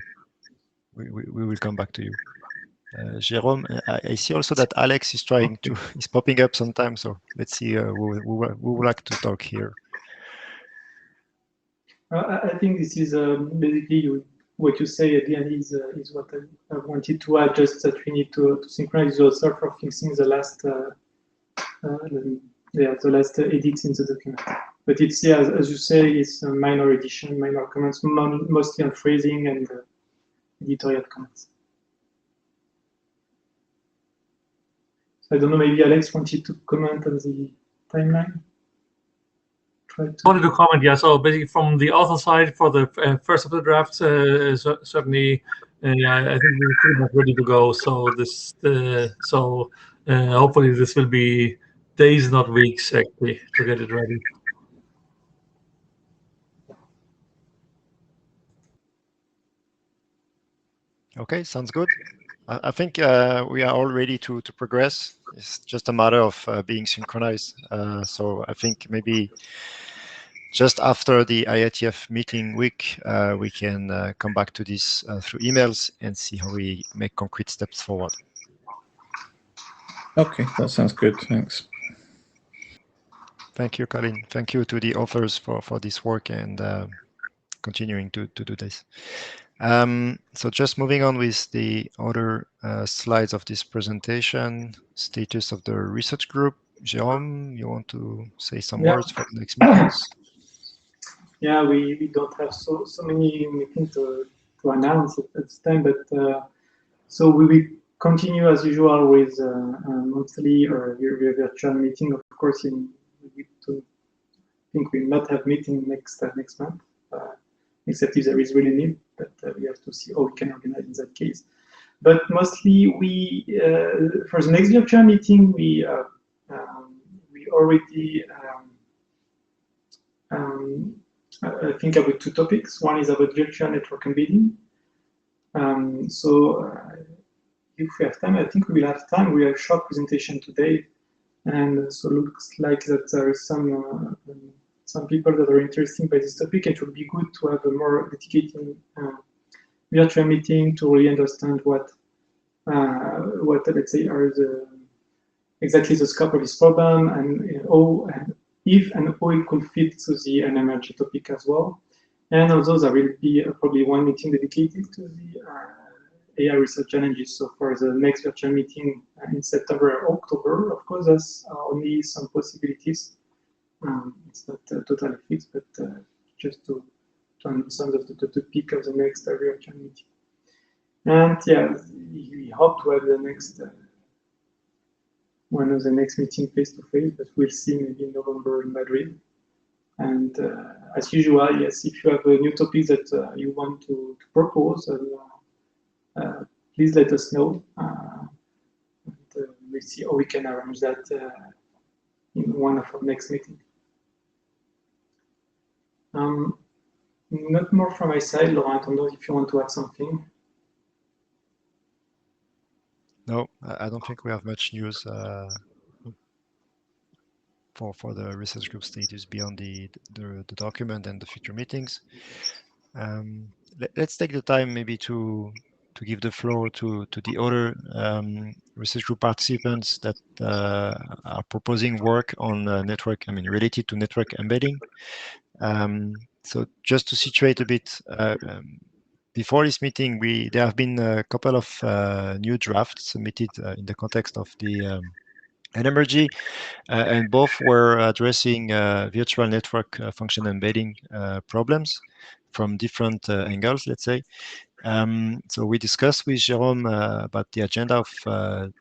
we will come back to you. Jérôme, I see also that Alex is trying to, is popping up sometimes. So let's see who would like to talk here. I think this is basically what you say at the end is what I wanted to add, just that we need to synchronize the sort of fixing the last edits in the document. But it's, yeah, as you say, it's a minor addition, minor comments, mostly on phrasing and editorial comments. So I don't know, maybe Alex wanted to comment on the timeline. I wanted to comment, yeah. So basically, from the author side, for the first of the drafts, certainly, I think we're pretty much ready to go. So this, hopefully, this will be days, not weeks, actually, to get it ready. Okay, sounds good. I think we are all ready to progress. It's just a matter of being synchronized. So I think maybe just after the IETF meeting week, we can come back to this through emails and see how we make concrete steps forward. Okay, that sounds good. Thanks. Thank you, Colin. Thank you to the authors for this work and continuing to do this. So just moving on with the other slides of this presentation, status of the research group. Jérôme, you want to say some words for the next meetings? Yeah, we don't have so many meetings to announce at this time, but so we will continue as usual with a monthly or virtual meeting. Of course, I think we'll not have meeting next month, except if there is really need, but we have to see how we can organize in that case. But mostly, we for the next virtual meeting, we already I think about two topics. One is about virtual network embedding. So if we have time, I think we will have time. We have a short presentation today, and so looks like that there is some some people that are interested by this topic. It would be good to have a more dedicated virtual meeting to really understand what let's say are exactly the scope of this problem, and how and if and how it could fit to the NMRG topic as well. And also there will be probably one meeting dedicated to the AI research challenges. So for the next virtual meeting in September or October, of course, there's only some possibilities. It's not totally fixed, but just to understand the peak of the next virtual meeting. And yeah, we hope to have the next one of the next meeting face-to-face, but we'll see maybe in November in Madrid. And as usual, yes, if you have a new topic that you want to propose, please let us know. And we'll see how we can arrange that in one of our next meetings. Not more from my side, Laurent. I don't know if you want to add something. No, I don't think we have much news for the research group status beyond the document and the future meetings. Let's take the time maybe to give the floor to the other research group participants that are proposing work on network, related to network embedding. So just to situate a bit, before this meeting, there have been a couple of new drafts submitted in the context of the NMRG, and both were addressing virtual network function embedding problems from different angles, let's say. So we discussed with Jérôme about the agenda of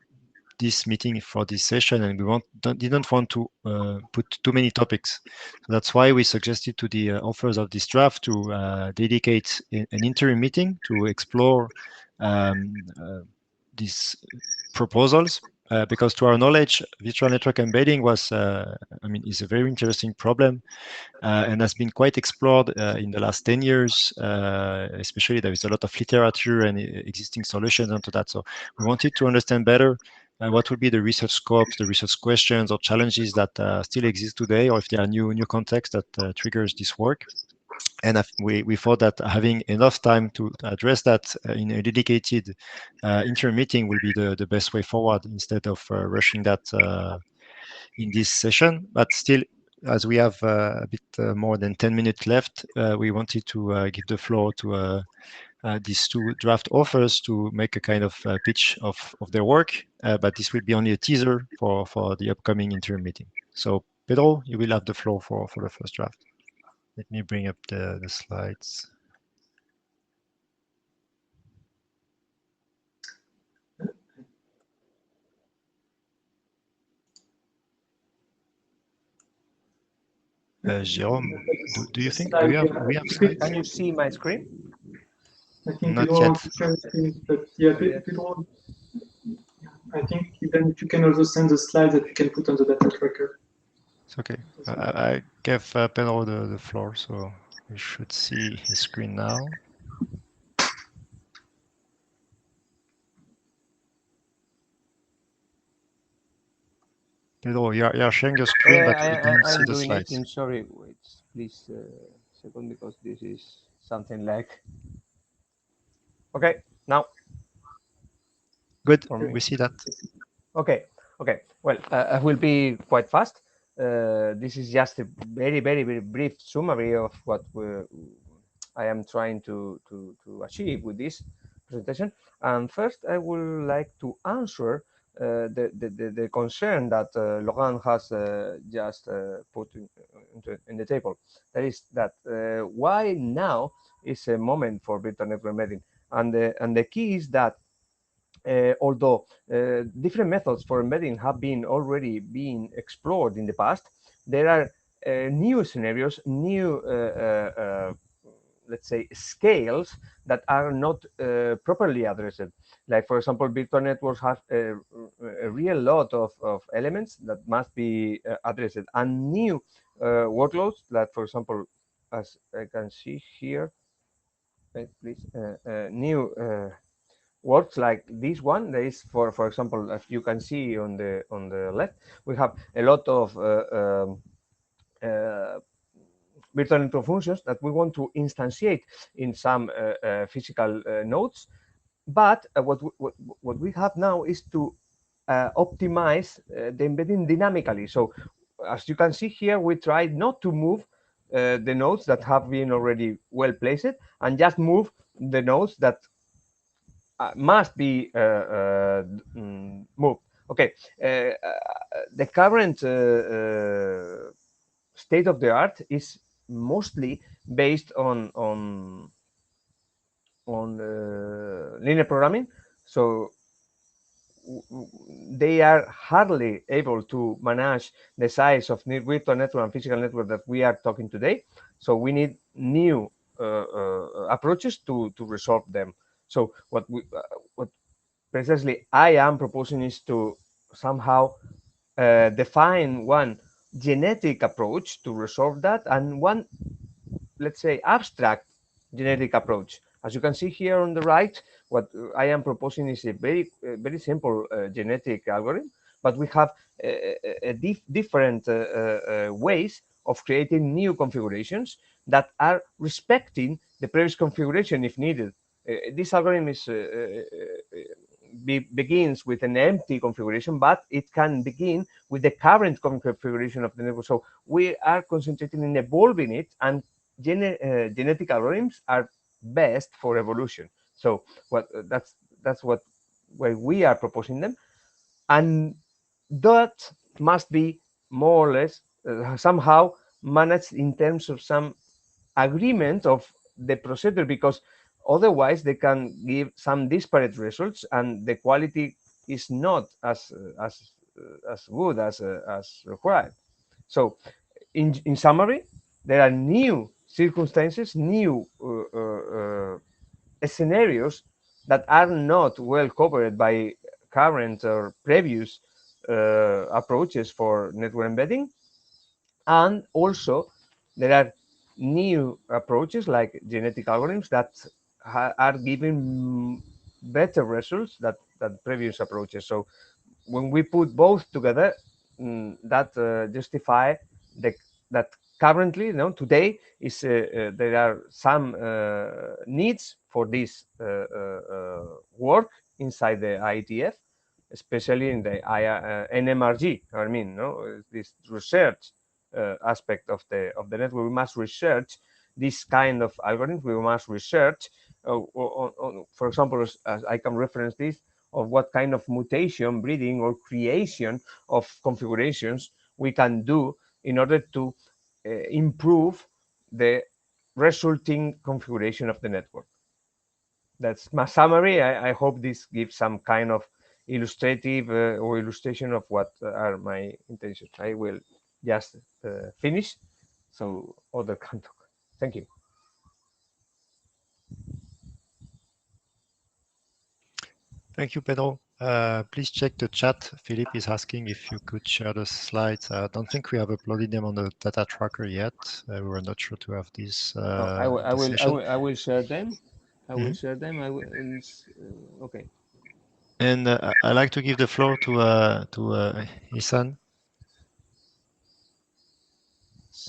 this meeting for this session, and we didn't want to put too many topics. So that's why we suggested to the authors of this draft to dedicate an interim meeting to explore these proposals, because to our knowledge, virtual network embedding is a very interesting problem and has been quite explored in the last 10 years. Especially there is a lot of literature and existing solutions onto that. So we wanted to understand better what would be the research scopes, the research questions or challenges that still exist today, or if there are new context that triggers this work. And we thought that having enough time to address that in a dedicated interim meeting will be the best way forward, instead of rushing that in this session. But still, as we have a bit more than 10 minutes left, we wanted to give the floor to these two draft authors to make a kind of pitch of their work, but this will be only a teaser for the upcoming interim meeting. So Pedro, you will have the floor for the first draft. Let me bring up the slides. Jérôme, do you think we have slides? Can you see my screen? I think Not Pedro yet. wants to share the screen, but yeah, Pedro, I think then you can also send the slides that you can put on the data tracker. It's okay. I gave Pedro the floor, so you should see his screen now. Pedro, you're sharing your screen, but we don't see the slides. I'm sorry, wait, please second, because this is something like. Okay, now. Good, we see that. Okay. Well, I will be quite fast. This is just a very brief summary of what I am trying to achieve with this presentation. And first, I would like to answer the concern that Laurent has just put in the table. That is that why now is a moment for virtual network embedding, and the key is that although different methods for embedding have been already been explored in the past, there are new scenarios, new let's say scales that are not properly addressed. Like, for example, virtual networks have a real lot of elements that must be addressed, and new workloads that, for example, as I can see here, please, new works like this one. There is, for example, as you can see on the left, we have a lot of virtual network functions that we want to instantiate in some physical nodes. But what we have now is to optimize the embedding dynamically. So as you can see here, we tried not to move the nodes that have been already well placed and just move the nodes that must be moved. Okay, the current state of the art is mostly based on linear programming. So they are hardly able to manage the size of virtual network and physical network that we are talking today. So we need new approaches to resolve them. So what precisely I am proposing is to somehow define one genetic approach to resolve that, and one, let's say, abstract genetic approach. As you can see here on the right, what I am proposing is a very simple genetic algorithm, but we have different ways of creating new configurations that are respecting the previous configuration if needed. This algorithm is begins with an empty configuration, but it can begin with the current configuration of the network. So we are concentrating in evolving it, and genetic algorithms are best for evolution. So that's what why we are proposing them, and that must be more or less somehow managed in terms of some agreement of the procedure, because otherwise they can give some disparate results and the quality is not as good as required. So in summary, there are new circumstances, new scenarios that are not well covered by current or previous approaches for network embedding. And also there are new approaches like genetic algorithms that are giving better results than previous approaches. So when we put both together, that justify that currently, today is there are some needs for this work inside the IETF, especially in the NMRG. I mean, this research aspect of the network. We must research this kind of algorithms. We must research, for example, as I can reference this, of what kind of mutation, breeding, or creation of configurations we can do in order to improve the resulting configuration of the network. That's my summary. I hope this gives some kind of illustrative or illustration of what are my intentions. I will just finish so other can talk. Thank you. Thank you, Pedro. Please check the chat. Philip is asking if you could share the slides. I don't think we have uploaded them on the data tracker yet. We were not sure to have this. I will share them. I will share them. Okay. And I'd like to give the floor to Isan.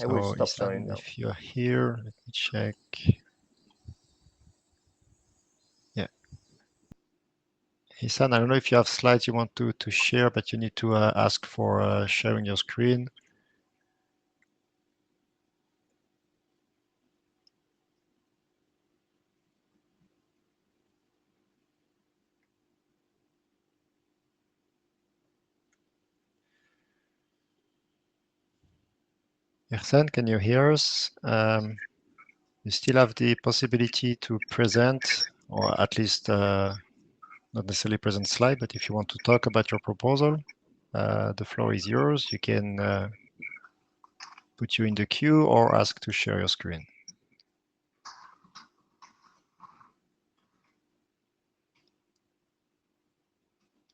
I will So, stop sharing Isan, now. if you're here, let me check. Yeah. Isan, I don't know if you have slides you want to share, but you need to ask for sharing your screen. Ersan, can you hear us? You still have the possibility to present, or at least not necessarily present slide, but if you want to talk about your proposal, the floor is yours. You can put you in the queue or ask to share your screen.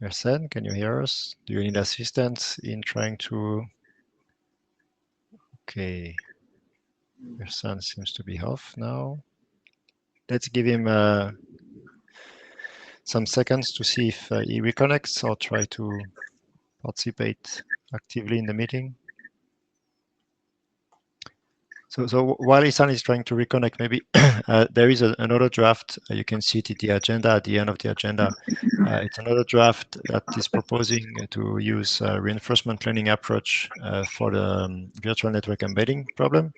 Ersan, can you hear us? Do you need assistance in trying to... Okay. Ersan seems to be off now. Let's give him some seconds to see if he reconnects or try to participate actively in the meeting. So while Isan is trying to reconnect, maybe there is another draft. You can see it in the agenda, at the end of the agenda. It's another draft that is proposing to use reinforcement learning approach for the virtual network embedding problem.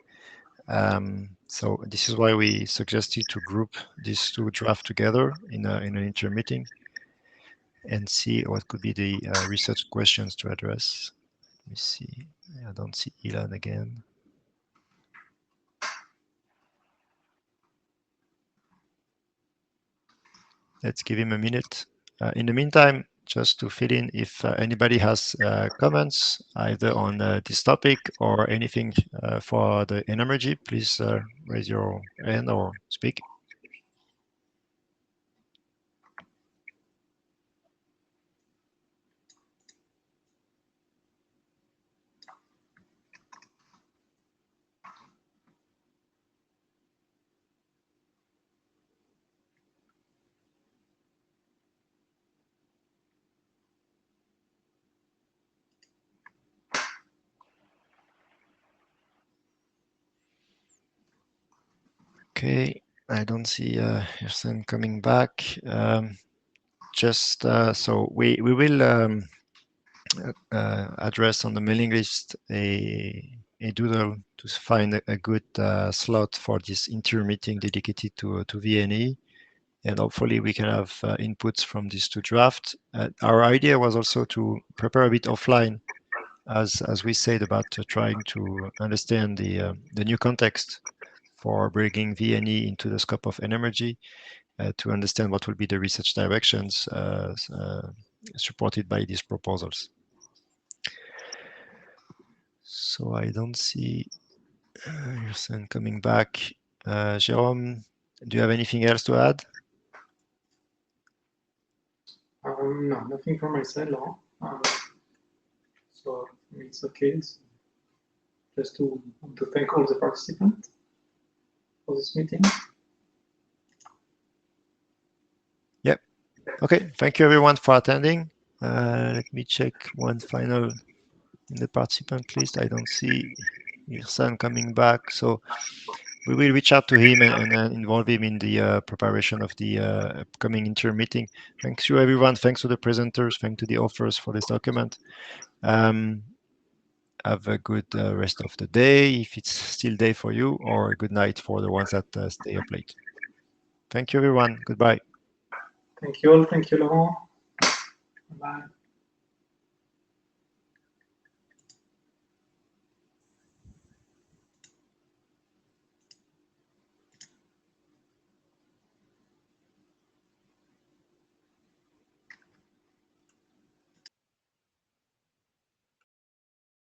So this is why we suggested to group these two drafts together in an inter-meeting and see what could be the research questions to address. Let me see. I don't see Ilan again. Let's give him a minute. In the meantime, just to fill in, if anybody has comments either on this topic or anything for the NMRG, please raise your hand or speak. Okay, I don't see Hirsen coming back. So we will address on the mailing list a doodle to find a good slot for this inter-meeting dedicated to VNE. And hopefully we can have inputs from these two drafts. Our idea was also to prepare a bit offline, as we said, about trying to understand the new context for bringing VNE into the scope of NMRG, to understand what will be the research directions supported by these proposals. So I don't see Hirsen coming back. Jérôme, do you have anything else to add? No, nothing from my side, Laurent. So it's okay. So just to thank all the participants for this meeting. Yep. Okay. Thank you everyone for attending. Let me check one final in the participant list. I don't see Hirsen coming back. So we will reach out to him and involve him in the preparation of the upcoming inter-meeting. Thanks to everyone. Thanks to the presenters. Thanks to the authors for this document. Have a good rest of the day, if it's still day for you, or a good night for the ones that stay up late. Thank you, everyone. Goodbye. Thank you all. Thank you, Laurent. Bye.